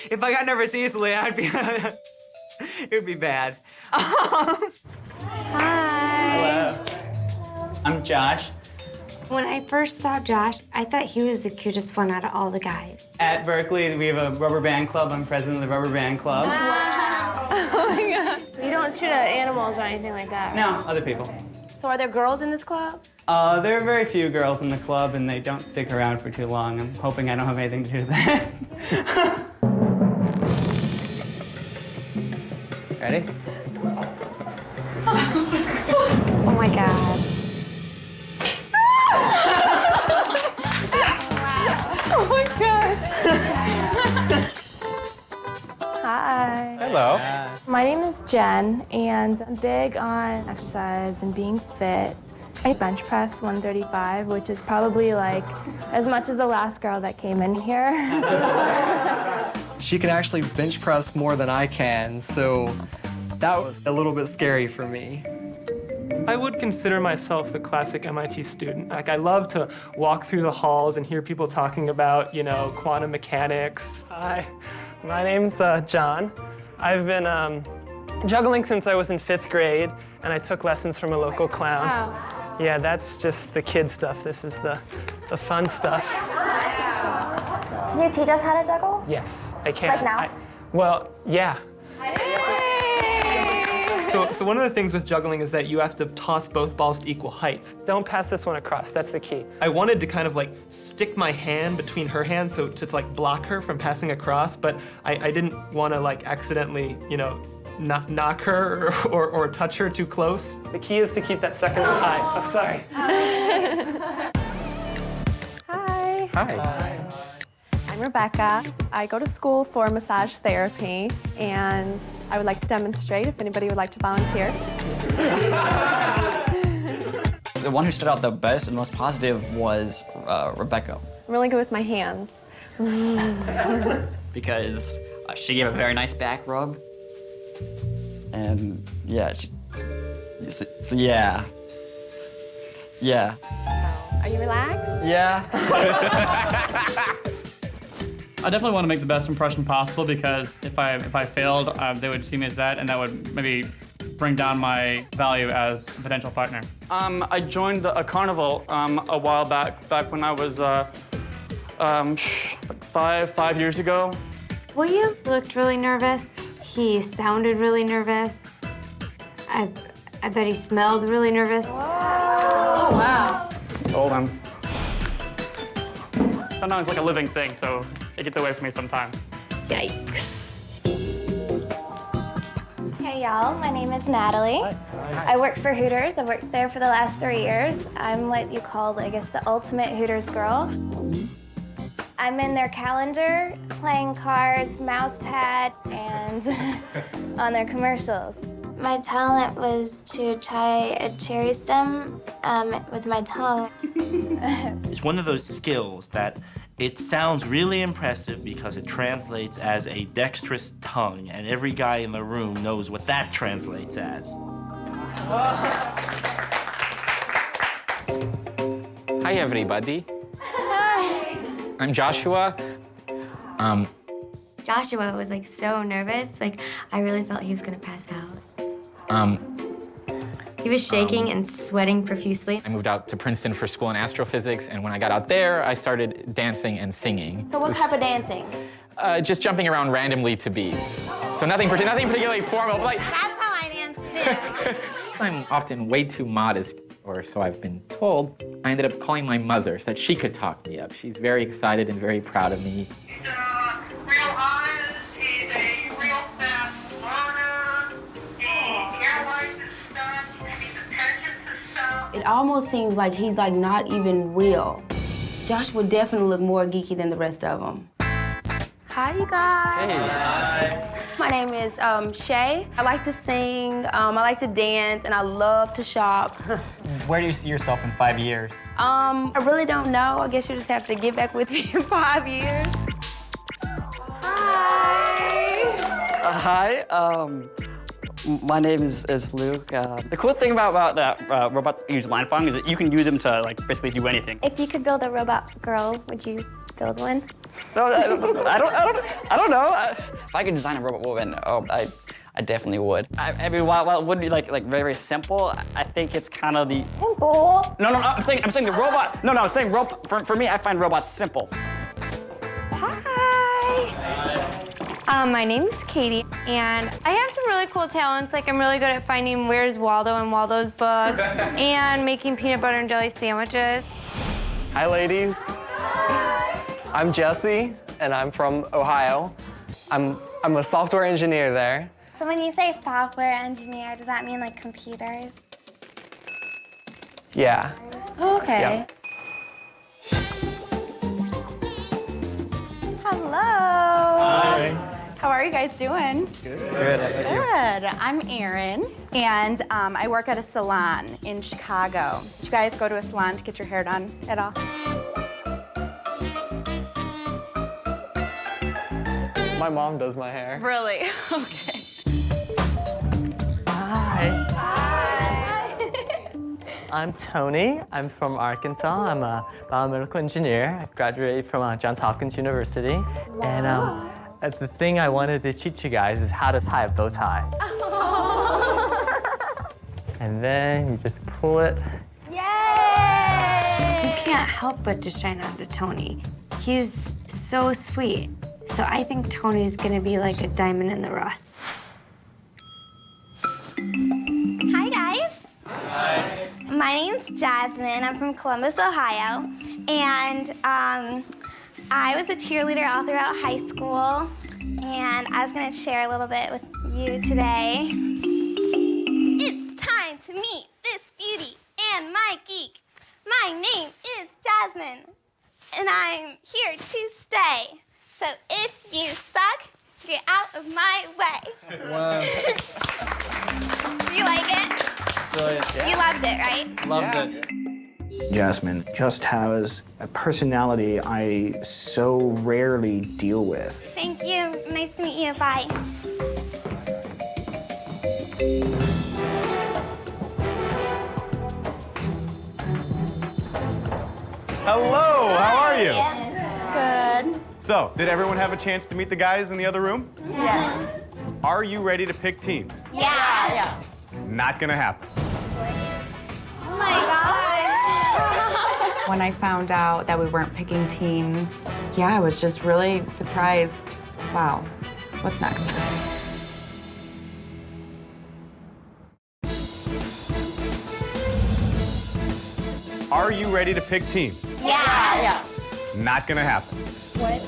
if I got nervous easily, I'd be, it would be bad. Hi. Hello. I'm Josh. When I first saw Josh, I thought he was the cutest one out of all the guys. At Berkeley, we have a rubber band club. I'm president of the rubber band club. Wow. Oh my God. You don't shoot at animals or anything like that, right? No, other people. So are there girls in this club? There are very few girls in the club, and they don't stick around for too long. I'm hoping I don't have anything to do with that. Ready? Oh my God. Oh my God. Hi. Hello. My name is Jen, and I'm big on exercise and being fit. I bench press 135, which is probably like as much as the last girl that came in here. She can actually bench press more than I can, so that was a little bit scary for me. I would consider myself the classic MIT student. Like, I love to walk through the halls and hear people talking about, quantum mechanics. Hi, my name's John. I've been Juggling since I was in 5th grade, and I took lessons from a local clown. Wow. Yeah, that's just the kid stuff. This is the fun stuff. Can you teach us how to juggle? Yes, I can. Like now? Well, yeah. So one of the things with juggling is that you have to toss both balls to equal heights. Don't pass this one across, that's the key. I wanted to kind of like stick my hand between her hands so to like block her from passing across, but I didn't want to like accidentally, you know, knock her or touch her too close. The key is to keep that second eye. Oh, sorry. Hi. Hi. I'm Rebecca. I go to school for massage therapy, and I would like to demonstrate if anybody would like to volunteer. The one who stood out the best and most positive was Rebecca. I'm really good with my hands. Because she gave a very nice back rub. And yeah, so yeah. Yeah. Are you relaxed? Yeah. I definitely want to make the best impression possible because if I failed, they would see me as that, and that would maybe bring down my value as a potential partner. I joined a carnival a while back when I was 5 years ago. William looked really nervous. He sounded really nervous. I bet he smelled really nervous. Oh, wow. Told him. Sometimes it's like a living thing, so it gets away from me sometimes. Yikes. Hey y'all, my name is Natalie. I work for Hooters. I've worked there for the last 3 years. I'm what you call, I guess, the ultimate Hooters girl. I'm in their calendar, playing cards, mouse pad, and on their commercials. My talent was to tie a cherry stem with my tongue. It's one of those skills that it sounds really impressive because it translates as a dexterous tongue, and every guy in the room knows what that translates as. Hi, everybody. Hi. I'm Joshua. Joshua was like so nervous. Like I really felt he was gonna pass out. He was shaking and sweating profusely. I moved out to Princeton for school in astrophysics, and when I got out there, I started dancing and singing. So what type of dancing? Just jumping around randomly to beats. So nothing particularly formal, but like... That's how I dance too. I'm often way too modest, or so I've been told. I ended up calling my mother so that she could talk me up. She's very excited and very proud of me. It almost seems like he's like not even real. Josh would definitely look more geeky than the rest of them. Hi, you guys. Hey. Hi. My name is Shay. I like to sing, I like to dance, and I love to shop. Where do you see yourself in 5 years? I really don't know. I guess you just have to get back with me in 5 years. Hi. My name is Luke. The cool thing about that robots use line following is that you can use them to like basically do anything. If you could build a robot girl, would you build one? No, I don't know. If I could design a robot woman, I definitely would. I mean, while it would be like very simple, I think it's kind of the simple. No. I'm saying the robot. No. I'm saying for me, I find robots simple. My name's Katie, and I have some really cool talents. Like I'm really good at finding Where's Waldo in Waldo's books and making peanut butter and jelly sandwiches. Hi, ladies. Hi. I'm Jesse, and I'm from Ohio. I'm a software engineer there. So when you say software engineer, does that mean like computers? Yeah. Okay. Yeah. Hello. Hi. How are you guys doing? Good. Good. I'm Erin, and I work at a salon in Chicago. Did you guys go to a salon to get your hair done at all? My mom does my hair. Really? Okay. Hi. I'm Tony. I'm from Arkansas. I'm a biomedical engineer. I graduated from Johns Hopkins University. And That's the thing I wanted to teach you guys is how to tie a bow tie. And then you just pull it. Yay! You can't help but to shine on to Tony. He's so sweet. So I think Tony's gonna be like a diamond in the rough. Hi, guys. Hi. My name's Jasmine. I'm from Columbus, Ohio. And I was a cheerleader all throughout high school. And I was going to share a little bit with you today. It's time to meet this beauty and my geek. My name is Jasmine, and I'm here to stay. So if you suck, get out of my way. Wow. You like it? Brilliant. You loved it, right? Loved it. Jasmine just has a personality I so rarely deal with. Thank you. Nice to meet you. Bye. Hello, how are you? Good. So, did everyone have a chance to meet the guys in the other room? Yes. Are you ready to pick teams? Yeah. Not gonna happen. Oh my gosh. When I found out that we weren't picking teams, yeah, I was just really surprised. Wow, what's next? Are you ready to pick teams? Yeah. Not gonna happen. What?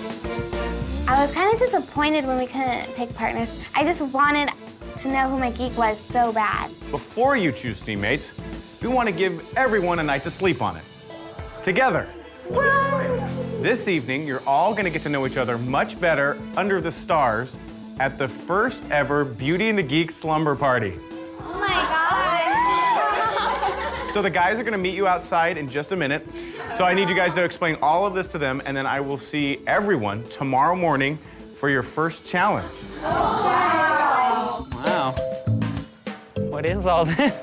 I was kind of disappointed when we couldn't pick partners. I just wanted to know who my geek was so bad. Before you choose teammates, we want to give everyone a night to sleep on it. Together. This evening, you're all gonna get to know each other much better under the stars at the first ever Beauty and the Geek slumber party. Oh my gosh. So the guys are gonna meet you outside in just a minute. So I need you guys to explain all of this to them, and then I will see everyone tomorrow morning for your first challenge. Wow. What is all this?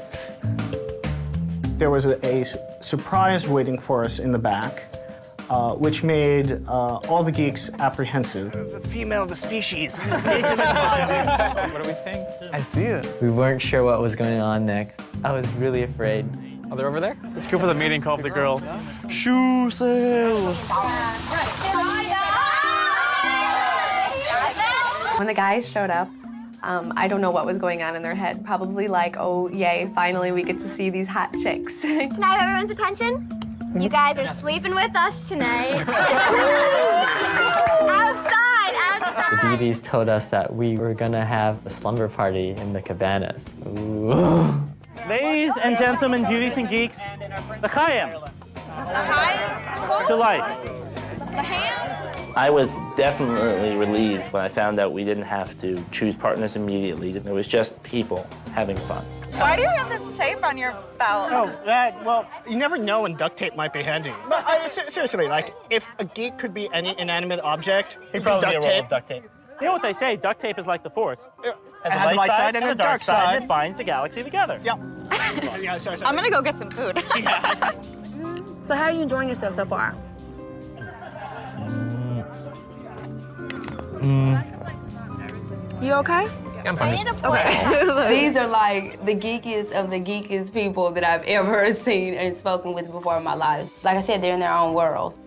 There was a surprise waiting for us in the back, which made all the geeks apprehensive. The female of the species. What are we saying? I see it. We weren't sure what was going on next. I was really afraid. Oh, they're over there? Let's go for the meeting call with the girl. Shoe sale. When the guys showed up, I don't know what was going on in their head. Probably like, oh, yay, finally we get to see these hot chicks. Can I have everyone's attention? You guys are sleeping with us tonight. Outside. The beauties told us that we were gonna have a slumber party in the cabanas. Ooh. Ladies and gentlemen, beauties and geeks, l'chaim. To life. I was definitely relieved when I found out we didn't have to choose partners immediately. There was just people having fun. Why do you have this tape on your belt? Oh, well, you never know when duct tape might be handy. But seriously, like, if a geek could be any inanimate object, it'd be duct tape. Duct tape. You know what they say, duct tape is like the Force. It has a light side and a dark side. It binds the galaxy together. Yep. Yeah, sorry. I'm gonna go get some food. So how are you enjoying yourself so far? You okay? I'm fine. Okay. These are like the geekiest of the geekiest people that I've ever seen and spoken with before in my life. Like I said, they're in their own worlds.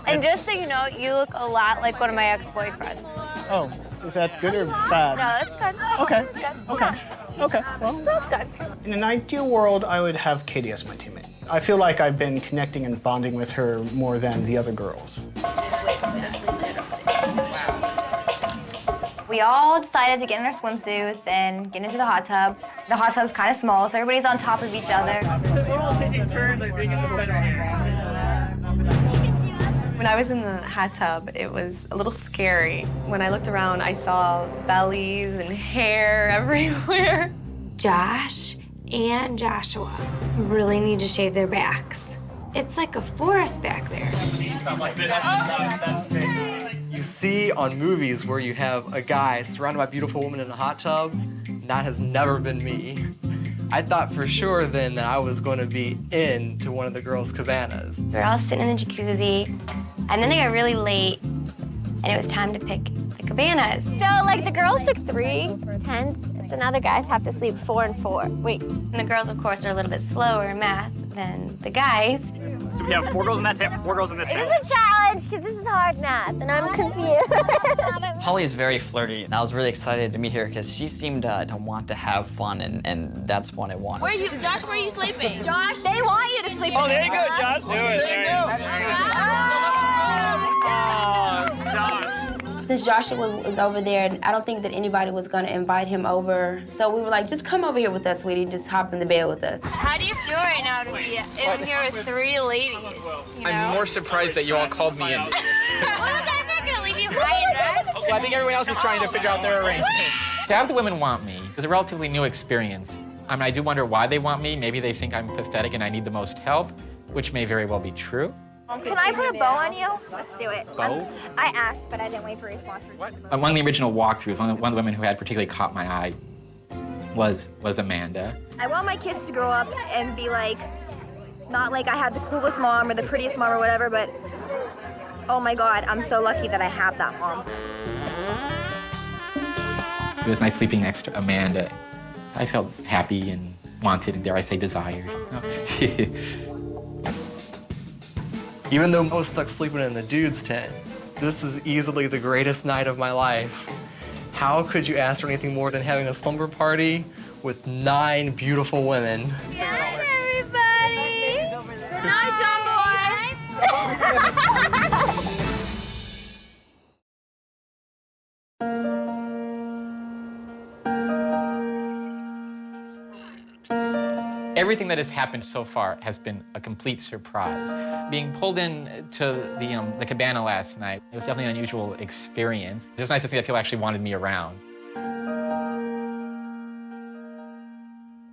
And just so you know, you look a lot like one of my ex-boyfriends. Oh, is that good or bad? No, that's good. Okay. Good. Okay. Okay. Well, That's good. in an ideal world, I would have Katie as my teammate. I feel like I've been connecting and bonding with her more than the other girls. We all decided to get in our swimsuits and get into the hot tub. The hot tub's kind of small, so everybody's on top of each other. We're all taking turns like being in the center here. When I was in the hot tub, it was a little scary. When I looked around, I saw bellies and hair everywhere. Josh and Joshua really need to shave their backs. It's like a forest back there. You see on movies where you have a guy surrounded by beautiful women in a hot tub. That has never been me. I thought for sure then that I was going to be into one of the girls' cabanas. We're all sitting in the jacuzzi, and then it got really late, and it was time to pick the cabanas. So, like, the girls took 3 tents, so now the guys have to sleep 4 and 4. Wait, and the girls, of course, are a little bit slower in math than the guys. So we have 4 girls in that tent, 4 girls in this tent. It's a challenge, because this is hard math, and I'm confused. Holly is very flirty, and I was really excited to meet her because she seemed to want to have fun, and that's what I wanted. Josh, where are you sleeping? Josh, they want you to sleep. Oh, there you go, Josh. Do it. There you go. Since Joshua was over there, I don't think that anybody was gonna invite him over. So we were like, just come over here with us, sweetie. Just hop in the bed with us. How do you feel right now to be in here with 3 ladies? You know? I'm more surprised that you all called me in. Well, I'm not gonna leave you behind, right? Well, I think everyone else is trying to figure out their arrangement. To have the women want me is a relatively new experience. I mean, I do wonder why they want me. Maybe they think I'm pathetic and I need the most help, which may very well be true. Can I put a bow on you? Let's do it. Bow? I asked, but I didn't wait for a response. One of the original walkthroughs, one of the women who had particularly caught my eye was Amanda. I want my kids to grow up and be like, not like I had the coolest mom or the prettiest mom or whatever, but oh my God, I'm so lucky that I have that mom. It was nice sleeping next to Amanda. I felt happy and wanted, and dare I say, desired. Even though I was stuck sleeping in the dude's tent, this is easily the greatest night of my life. How could you ask for anything more than having a slumber party with 9 beautiful women? Night, everybody! Night, tomboys! Everything that has happened so far has been a complete surprise. Being pulled in to the cabana last night, it was definitely an unusual experience. It was nice to think that people actually wanted me around.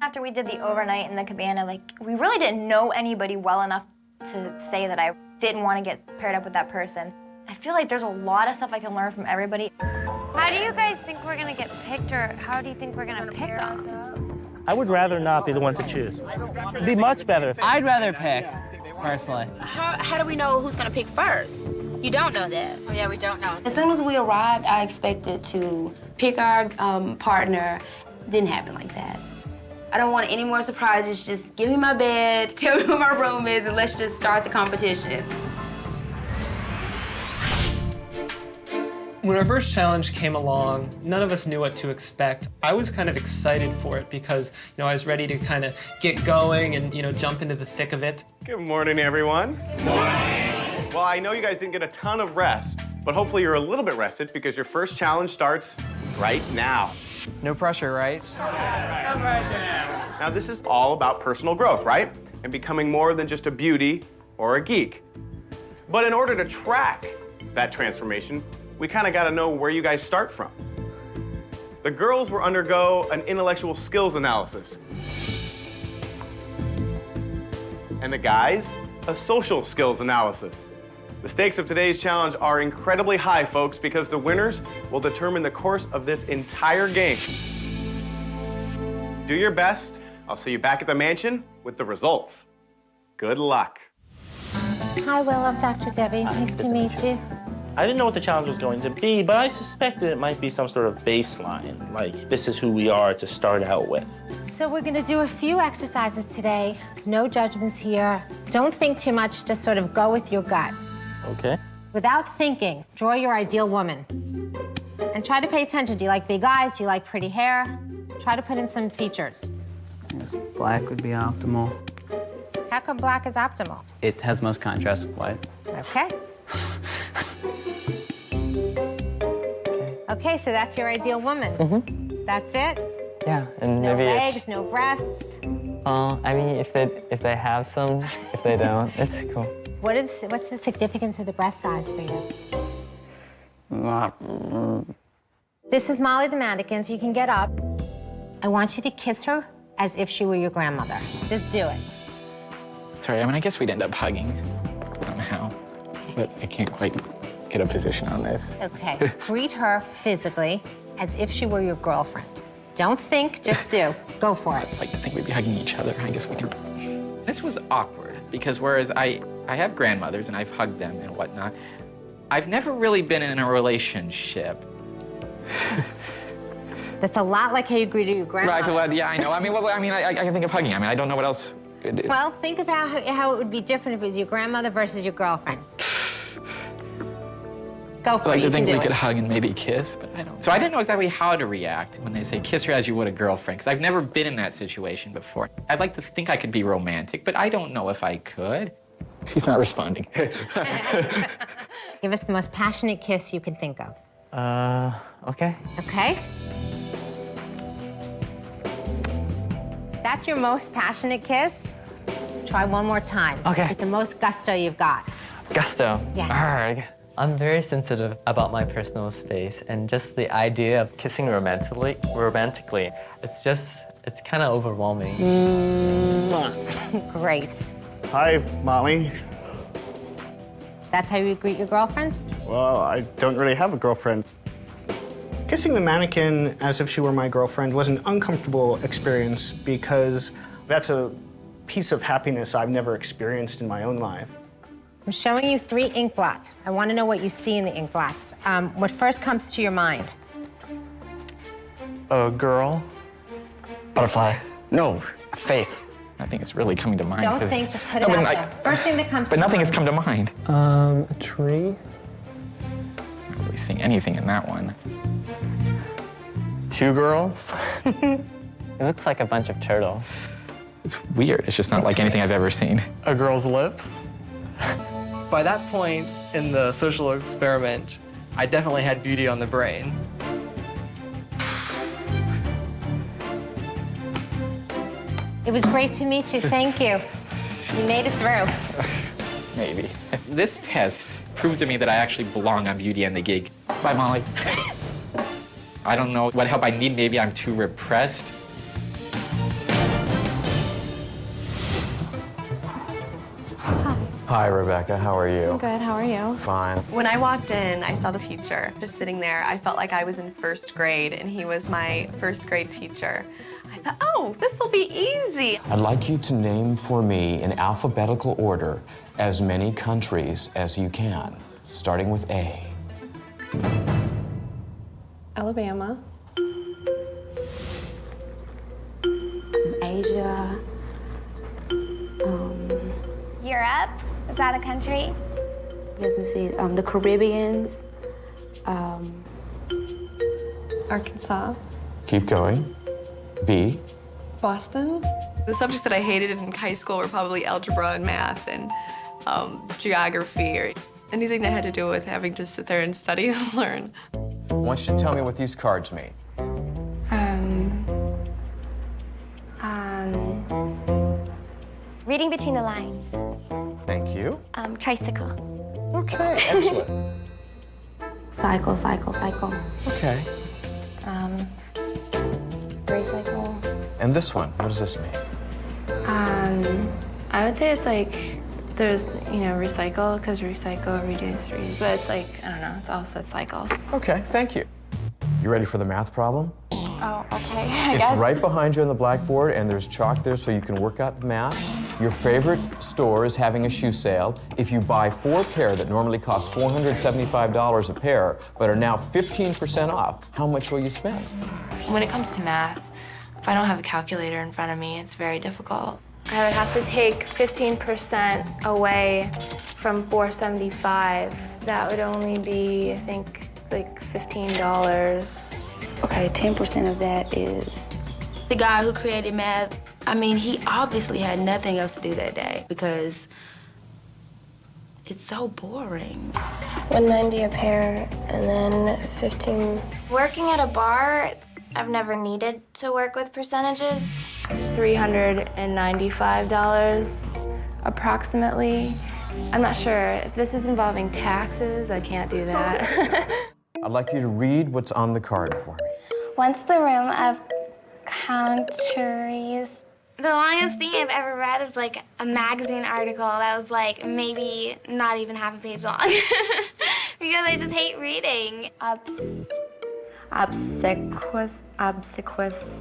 After we did the overnight in the cabana, like, we really didn't know anybody well enough to say that I didn't want to get paired up with that person. I feel like there's a lot of stuff I can learn from everybody. How do you guys think we're gonna get picked, or how do you think we're gonna pick them? I would rather not be the one to choose. It'd be much better if I'd rather pick, personally. How do we know who's gonna pick first? You don't know that. Oh yeah, we don't know. As soon as we arrived, I expected to pick our partner. Didn't happen like that. I don't want any more surprises. Just give me my bed, tell me who my room is, and let's just start the competition. When our first challenge came along, none of us knew what to expect. I was kind of excited for it because, I was ready to kind of get going and, jump into the thick of it. Good morning, everyone. Good morning. Well, I know you guys didn't get a ton of rest, but hopefully you're a little bit rested because your first challenge starts right now. No pressure, right? No pressure. Now, this is all about personal growth, right? And becoming more than just a beauty or a geek. But in order to track that transformation, we kind of got to know where you guys start from. The girls will undergo an intellectual skills analysis. And the guys, a social skills analysis. The stakes of today's challenge are incredibly high, folks, because the winners will determine the course of this entire game. Do your best. I'll see you back at the mansion with the results. Good luck. Hi, Will. I'm Dr. Debbie. Nice to meet you. I didn't know what the challenge was going to be, but I suspected it might be some sort of baseline, like this is who we are to start out with. So we're going to do a few exercises today. No judgments here. Don't think too much. Just sort of go with your gut. Okay. Without thinking, draw your ideal woman. And try to pay attention. Do you like big eyes? Do you like pretty hair? Try to put in some features. I guess black would be optimal. How come black is optimal? It has most contrast with white. Okay. Okay, so that's your ideal woman. Mm-hmm. That's it? Yeah, and No maybe legs, no breasts. I mean, if they have some, if they don't, it's cool. What's the significance of the breast size for you? This is Molly the mannequin, so you can get up. I want you to kiss her as if she were your grandmother. Just do it. Sorry, I guess we'd end up hugging somehow, but I can't quite get a position on this. Okay, greet her physically as if she were your girlfriend. Don't think, just do. Go for it. I'd like to think we'd be hugging each other. I guess we can. This was awkward because whereas I have grandmothers and I've hugged them and whatnot, I've never really been in a relationship. That's a lot like how you greeted your grandmother. Right, well, yeah, I know. I mean, I can think of hugging. I mean, I don't know what else it is. Well, think about how it would be different if it was your grandmother versus your girlfriend. Go for I like it, to you think can we do could it. hug and maybe kiss, but I don't. So I didn't know exactly how to react when they say kiss her as you would a girlfriend, because I've never been in that situation before. I'd like to think I could be romantic, but I don't know if I could. She's not responding. Give us the most passionate kiss you can think of. Okay. Okay? That's your most passionate kiss? Try one more time. Okay. With the most gusto you've got. Gusto. Yes. Arrgh. I'm very sensitive about my personal space, and just the idea of kissing romantically, it's kind of overwhelming. Great. Hi, Molly. That's how you greet your girlfriend? Well, I don't really have a girlfriend. Kissing the mannequin as if she were my girlfriend was an uncomfortable experience because that's a piece of happiness I've never experienced in my own life. I'm showing you 3 ink blots. I want to know what you see in the ink blots. What first comes to your mind? A girl. Butterfly. No, a face. I think it's really coming to mind. Don't think, just put it out there. First thing that comes to But nothing mind. has come to mind. A tree. I'm not really seeing anything in that one. 2 girls. It looks like a bunch of turtles. It's weird. It's just not like anything I've ever seen. A girl's lips. By that point in the social experiment, I definitely had beauty on the brain. It was great to meet you. Thank you. You made it through. Maybe. This test proved to me that I actually belong on Beauty and the Geek. Bye, Molly. I don't know what help I need. Maybe I'm too repressed. Hi, Rebecca. How are you? I'm good. How are you? Fine. When I walked in, I saw the teacher just sitting there. I felt like I was in first grade, and he was my first grade teacher. I thought, oh, this will be easy. I'd like you to name for me in alphabetical order as many countries as you can, starting with A. Alabama. Asia. Europe. Is that a country? You can see the Caribbeans. Arkansas. Keep going. B. Boston. The subjects that I hated in high school were probably algebra and math and geography or anything that had to do with having to sit there and study and learn. I want you to tell me what these cards mean. Reading between the lines. Thank you. Tricycle. Okay, excellent. Cycle. Okay. Recycle. And this one, what does this mean? I would say it's like there's, recycle, because recycle, reduce, reuse. But it's like, I don't know, it's also cycles. Okay, thank you. You ready for the math problem? Oh, okay, I It's guess. right behind you on the blackboard, and there's chalk there so you can work out the math. Your favorite store is having a shoe sale. If you buy 4 pair that normally cost $475 a pair, but are now 15% off, how much will you spend? When it comes to math, if I don't have a calculator in front of me, it's very difficult. I would have to take 15% away from $475. That would only be, I think, like $15. Okay, 10% of that is the guy who created math. I mean, he obviously had nothing else to do that day because it's so boring. 190 a pair, and then 15. Working at a bar, I've never needed to work with percentages. $395 approximately. I'm not sure. If this is involving taxes, I can't do that. I'd like you to read what's on the card for me. Once the room of countries. The longest thing I've ever read is like a magazine article that was like maybe not even half a page long because I just hate reading. Obsequious.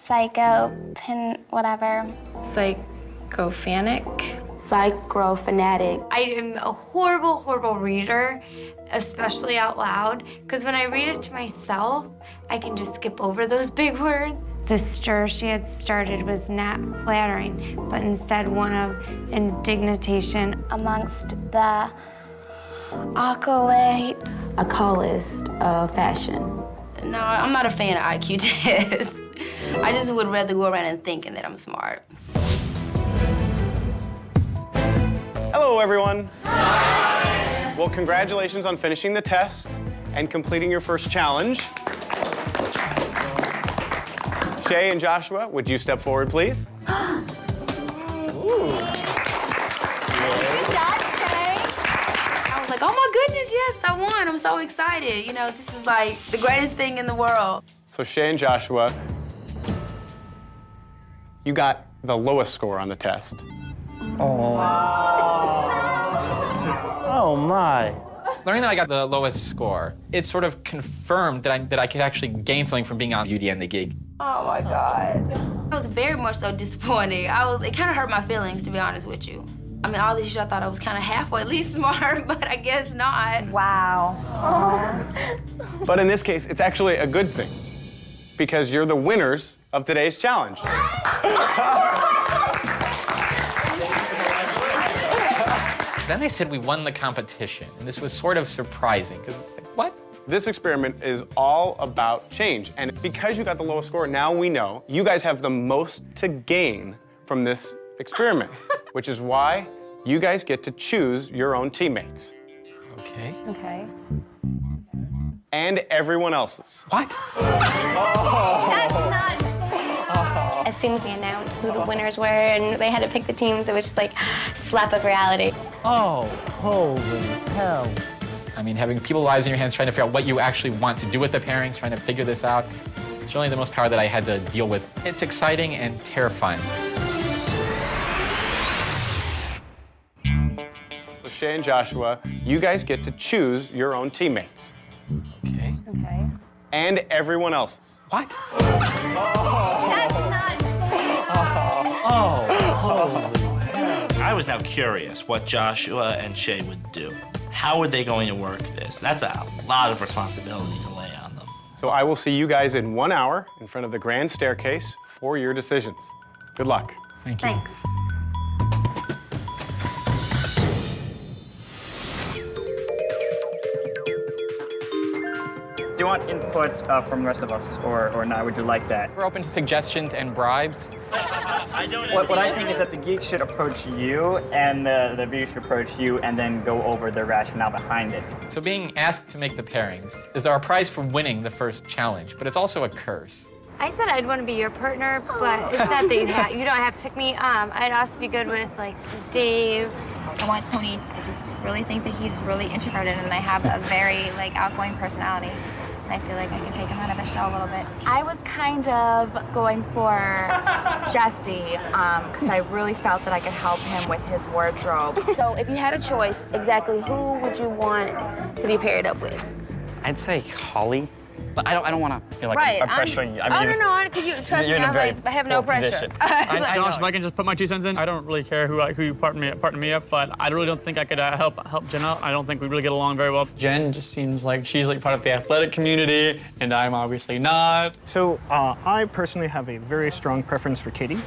Psycho, whatever. Psychophanic. Psychrophonetic. I am a horrible, horrible reader, especially out loud, because when I read it to myself, I can just skip over those big words. The stir she had started was not flattering, but instead one of indignation. Amongst the accolades. A callist of fashion. No, I'm not a fan of IQ tests. I just would rather go around and thinking that I'm smart. Hello, everyone. Hi. Well, congratulations on finishing the test and completing your first challenge. Shay and Joshua, would you step forward, please? Good job, Shay. I was like, oh my goodness, yes, I won. I'm so excited. You know, this is like the greatest thing in the world. So Shay and Joshua, you got the lowest score on the test. Oh my. Learning that I got the lowest score, it sort of confirmed that I could actually gain something from being on Beauty and the Geek. Oh my God. I was very much so disappointed. It kind of hurt my feelings, to be honest with you. I mean, all these years I thought I was kind of halfway at least smart, but I guess not. Wow. But in this case, it's actually a good thing because you're the winners of today's challenge. Then they said we won the competition, and this was sort of surprising, because it's like, what? This experiment is all about change, and because you got the lowest score, now we know you guys have the most to gain from this experiment, which is why you guys get to choose your own teammates. Okay. Okay. And everyone else's. What? As soon as we announced who the winners were and they had to pick the teams, it was just like slap of reality. Oh, holy hell. I mean, having people's lives in your hands, trying to figure out what you actually want to do with the pairings, trying to figure this out, it's really the most power that I had to deal with. It's exciting and terrifying. So Shay and Joshua, you guys get to choose your own teammates. Okay. Okay. And everyone else's. What? I was now curious what Joshua and Shay would do. How are they going to work this? That's a lot of responsibility to lay on them. So I will see you guys in 1 hour in front of the grand staircase for your decisions. Good luck. Thank you. Thanks. Do you want input from the rest of us, or not? Would you like that? We're open to suggestions and bribes. What I think is that the Geek should approach you, and the View should approach you, and then go over the rationale behind it. So being asked to make the pairings is our prize for winning the first challenge, but it's also a curse. I said I'd want to be your partner, but it's not that you don't have to pick me. I'd also be good with like Dave. I want Tony. I just really think that he's really introverted, and I have a very outgoing personality. I feel like I can take him out of his shell a little bit. I was kind of going for Jesse, because I really felt that I could help him with his wardrobe. So if you had a choice, exactly who would you want to be paired up with? I'd say Holly. But I don't want to feel like Right, I'm pressuring you. I mean, no, could you trust me? I have no pressure. Josh, if I can just put my 2 cents in, I don't really care who you partner me up, but I really don't think I could help Jen out. I don't think we really get along very well. Jen just seems like she's like part of the athletic community, and I'm obviously not. So I personally have a very strong preference for Katie.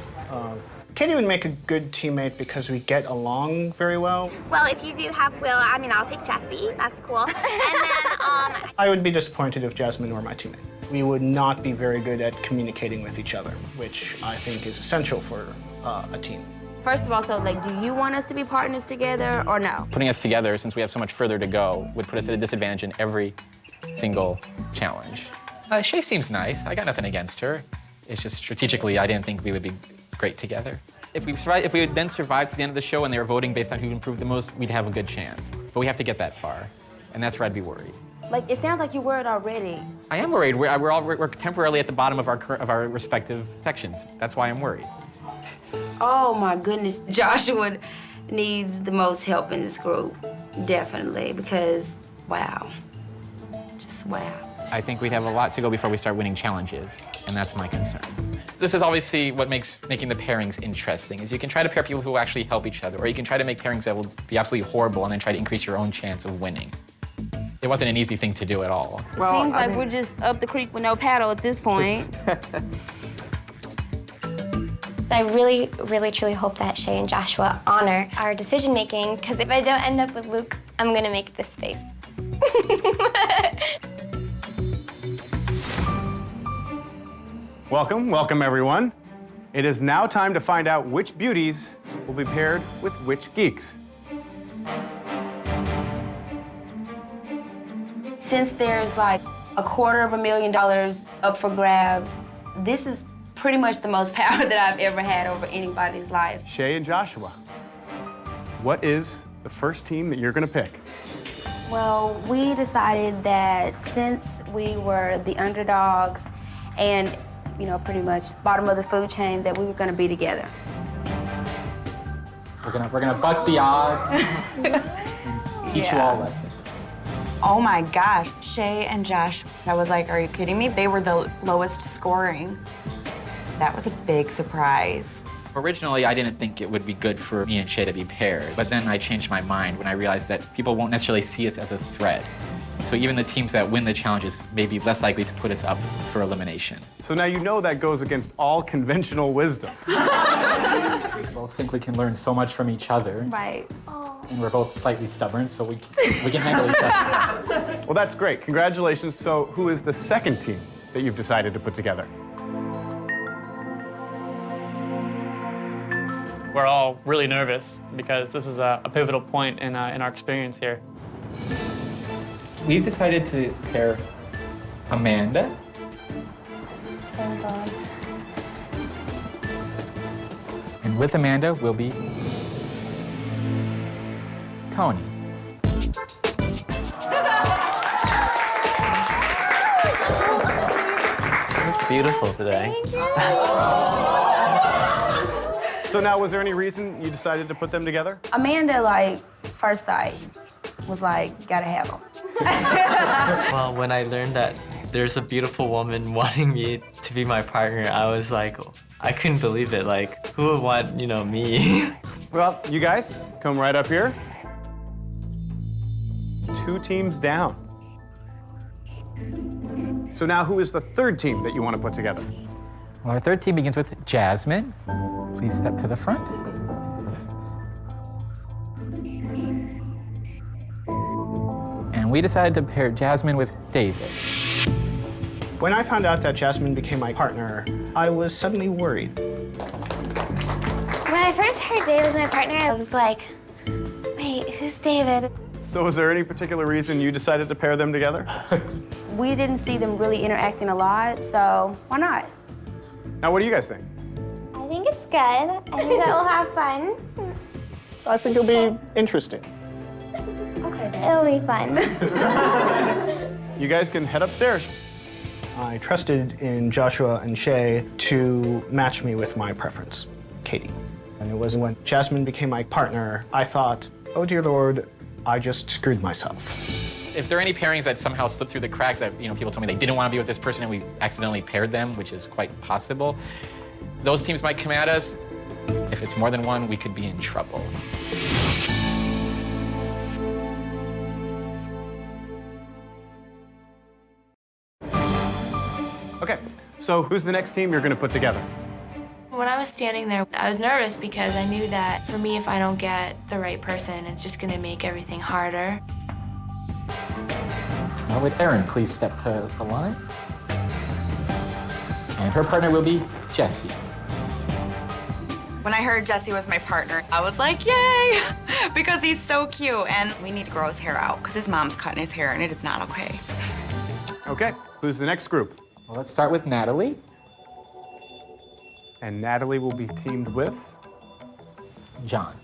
Katie would make a good teammate because we get along very well. Well, if you do have Will, I mean, I'll take Jesse. That's cool. And then, I would be disappointed if Jasmine were my teammate. We would not be very good at communicating with each other, which I think is essential for a team. First of all, so like, do you want us to be partners together or no? Putting us together, since we have so much further to go, would put us at a disadvantage in every single challenge. Shay seems nice. I got nothing against her. It's just strategically, I didn't think we would be great together. If we would then survive to the end of the show and they were voting based on who improved the most, we'd have a good chance. But we have to get that far, and that's where I'd be worried. Like, it sounds like you're worried already. I am worried. We're temporarily at the bottom of our respective sections. That's why I'm worried. Oh my goodness, Joshua needs the most help in this group, definitely, because wow, just wow. I think we'd have a lot to go before we start winning challenges, and that's my concern. This is obviously what makes making the pairings interesting, is you can try to pair people who actually help each other, or you can try to make pairings that will be absolutely horrible and then try to increase your own chance of winning. It wasn't an easy thing to do at all. Well, seems like we're just up the creek with no paddle at this point. I really, really, truly hope that Shay and Joshua honor our decision-making, because if I don't end up with Luke, I'm gonna make this face. Welcome, welcome everyone. It is now time to find out which beauties will be paired with which geeks. Since there's like $250,000 up for grabs, this is pretty much the most power that I've ever had over anybody's life. Shay and Joshua, what is the first team that you're gonna pick? Well, we decided that since we were the underdogs and, you know, pretty much bottom of the food chain, that we were gonna be together. We're gonna buck the odds and teach you all lessons. Oh my gosh, Shay and Josh, I was like, are you kidding me? They were the lowest scoring. That was a big surprise. Originally, I didn't think it would be good for me and Shay to be paired, but then I changed my mind when I realized that people won't necessarily see us as a threat. So even the teams that win the challenges may be less likely to put us up for elimination. So now you know that goes against all conventional wisdom. We both think we can learn so much from each other. Right. And we're both slightly stubborn, so we can handle each other. Well, that's great. Congratulations. So who is the second team that you've decided to put together? We're all really nervous because this is a pivotal point in our experience here. We've decided to pair Amanda and with Amanda will be Tony. Beautiful today. So now, was there any reason you decided to put them together? Amanda, like, first sight, was like, gotta have them. Well, when I learned that there's a beautiful woman wanting me to be my partner, I was like, I couldn't believe it. Like, who would want, you know, me? Well, you guys, come right up here. 2 teams down. So now who is the third team that you want to put together? Well, our third team begins with Jasmine. Please step to the front. And we decided to pair Jasmine with David. When I found out that Jasmine became my partner, I was suddenly worried. When I first heard Dave was my partner, I was like, wait, who's David? So was there any particular reason you decided to pair them together? We didn't see them really interacting a lot, so why not? Now, what do you guys think? I think it's good. I think that we'll have fun. I think it'll be interesting. Okay, it'll be fun. You guys can head upstairs. I trusted in Joshua and Shay to match me with my preference, Katie. And it was when Jasmine became my partner, I thought, oh dear Lord, I just screwed myself. If there are any pairings that somehow slipped through the cracks that, you know, people told me they didn't want to be with this person and we accidentally paired them, which is quite possible, those teams might come at us. If it's more than one, we could be in trouble. Okay, so who's the next team you're going to put together? When I was standing there, I was nervous because I knew that for me, if I don't get the right person, it's just gonna make everything harder. Now would Erin please step to the line? And her partner will be Jessie. When I heard Jesse was my partner, I was like, yay! Because he's so cute, and we need to grow his hair out because his mom's cutting his hair, and it is not okay. Okay, who's the next group? Well, let's start with Natalie. And Natalie will be teamed with? John.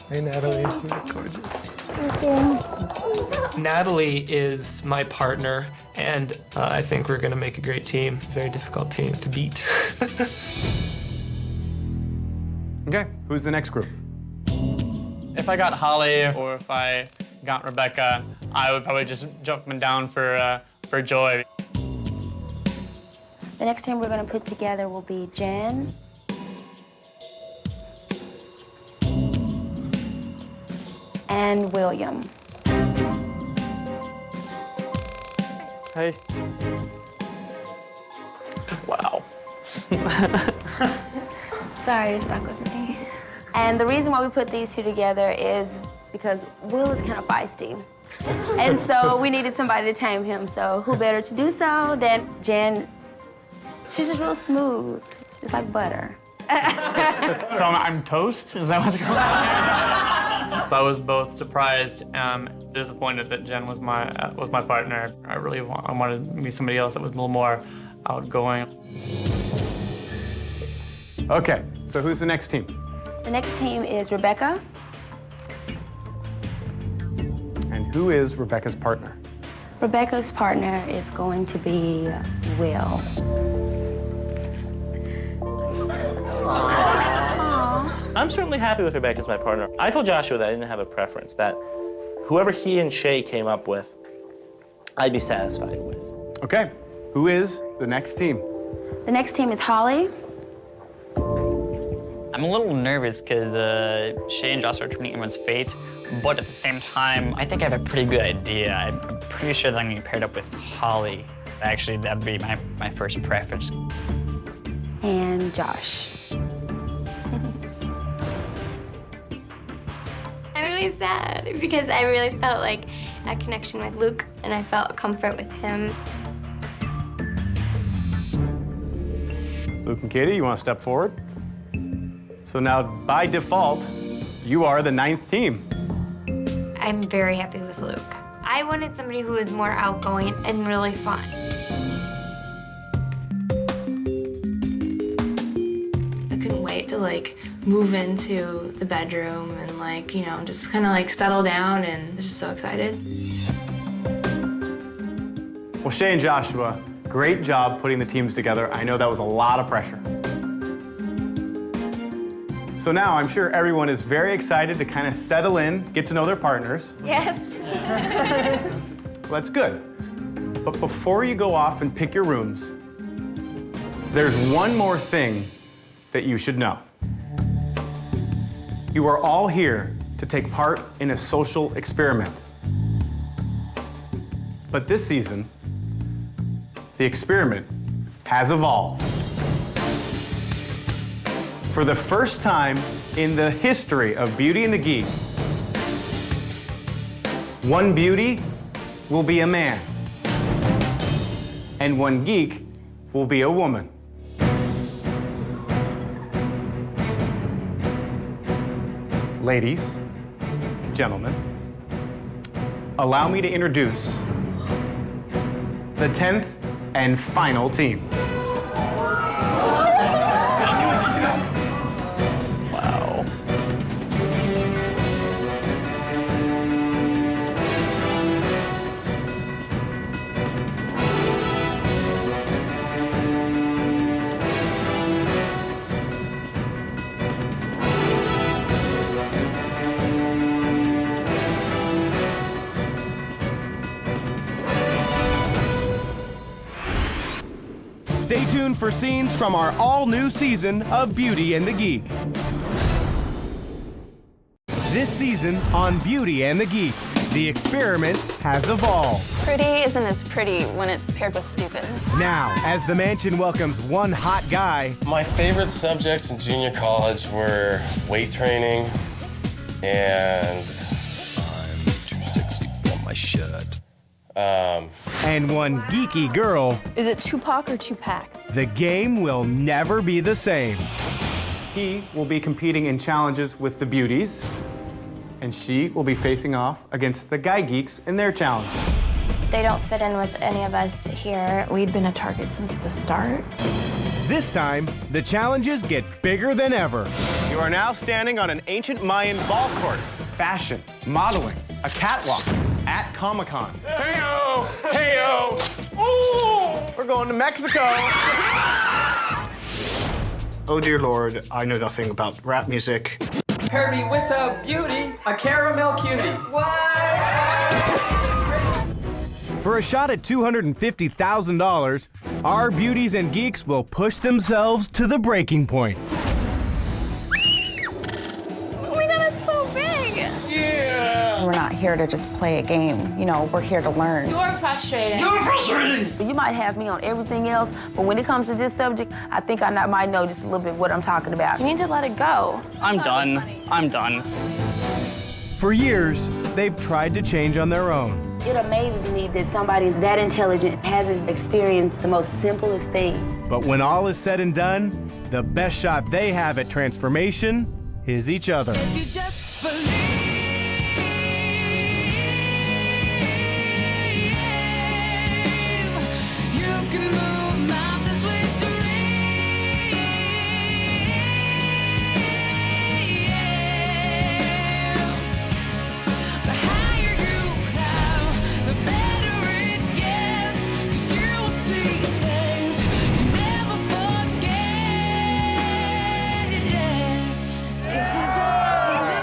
Hey, Natalie. You're gorgeous. Thank you. Natalie is my partner, and I think we're going to make a great team. Very difficult team to beat. Okay, who's the next group? If I got Holly or if I got Rebecca, I would probably just jump up and down for joy. The next team we're gonna put together will be Jen, and William. Hey. Wow. Sorry, you're stuck with me. And the reason why we put these two together is because Will is kind of feisty. And so we needed somebody to tame him. So who better to do so than Jen? She's just real smooth, just like butter. So I'm toast? Is that what's going on? I was both surprised and disappointed that Jen was my partner. I really wanted to be somebody else that was a little more outgoing. Okay, so who's the next team? The next team is Rebecca. And who is Rebecca's partner? Rebecca's partner is going to be Will. I'm certainly happy with Rebecca as my partner. I told Joshua that I didn't have a preference, that whoever he and Shay came up with, I'd be satisfied with. Okay, who is the next team? The next team is Holly. I'm a little nervous because Shay and Josh are turning everyone's fate, but at the same time, I think I have a pretty good idea. I'm pretty sure that I'm gonna be paired up with Holly. Actually, that'd be my first preference. And Josh. I'm really sad because I really felt like a connection with Luke and I felt comfort with him. Luke and Katie, you want to step forward? So now, by default, you are the 9th team. I'm very happy with Luke. I wanted somebody who was more outgoing and really fun. I couldn't wait to like move into the bedroom and like, you know, just kind of like settle down, and I was just so excited. Well, Shay and Joshua, great job putting the teams together. I know that was a lot of pressure. So now I'm sure everyone is very excited to kind of settle in, get to know their partners. Yes. Well, that's good. But before you go off and pick your rooms, there's one more thing that you should know. You are all here to take part in a social experiment. But this season, the experiment has evolved. For the first time in the history of Beauty and the Geek, one beauty will be a man, and one geek will be a woman. Ladies, gentlemen, allow me to introduce the 10th and final team. Wow. Stay tuned for scenes from our all-new season of Beauty and the Geek. This season on Beauty and the Geek, the experiment has evolved. Pretty isn't as pretty when it's paired with stupid. Now, as the mansion welcomes one hot guy, my favorite subjects in junior college were weight training and I'm too sexy on my shirt. And one geeky girl, Is it Tupac or Tupac? the game will never be the same. He will be competing in challenges with the beauties, and she will be facing off against the guy geeks in their challenges. They don't fit in with any of us here. We'd been a target since the start. This time, the challenges get bigger than ever. You are now standing on an ancient Mayan ball court. Fashion, modeling, a catwalk at Comic-Con. Hey-o! Hey-o! Ooh! We're going to Mexico! Oh dear Lord, I know nothing about rap music. Pair me with a beauty, a caramel cutie. What? For a shot at $250,000, our beauties and geeks will push themselves to the breaking point. Oh my god, it's so big! Yeah! We're not here to just play a game. You know, we're here to learn. You're frustrating. You might have me on everything else, but when it comes to this subject, I think I might know just a little bit what I'm talking about. You need to let it go. I'm done. I'm done. For years, they've tried to change on their own. It amazes me that somebody that intelligent hasn't experienced the most simplest thing. But when all is said and done, the best shot they have at transformation is each other. If you just believe, you can move mountains with your dreams. The higher you climb, the better it gets. 'Cause you will see things you never forget. If you just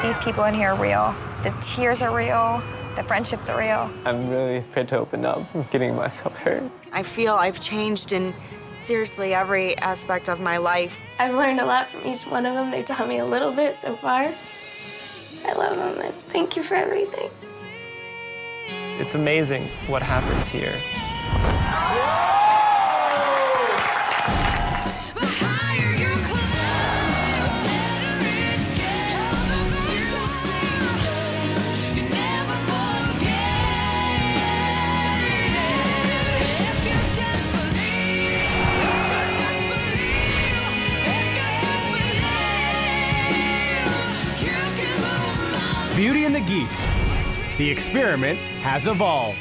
These people in here are real. The tears are real. The friendships are real. I'm really afraid to open up. I'm getting myself hurt. I feel I've changed in seriously every aspect of my life. I've learned a lot from each one of them. They've taught me a little bit so far. I love them and thank you for everything. It's amazing what happens here. Beauty and the Geek. The experiment has evolved.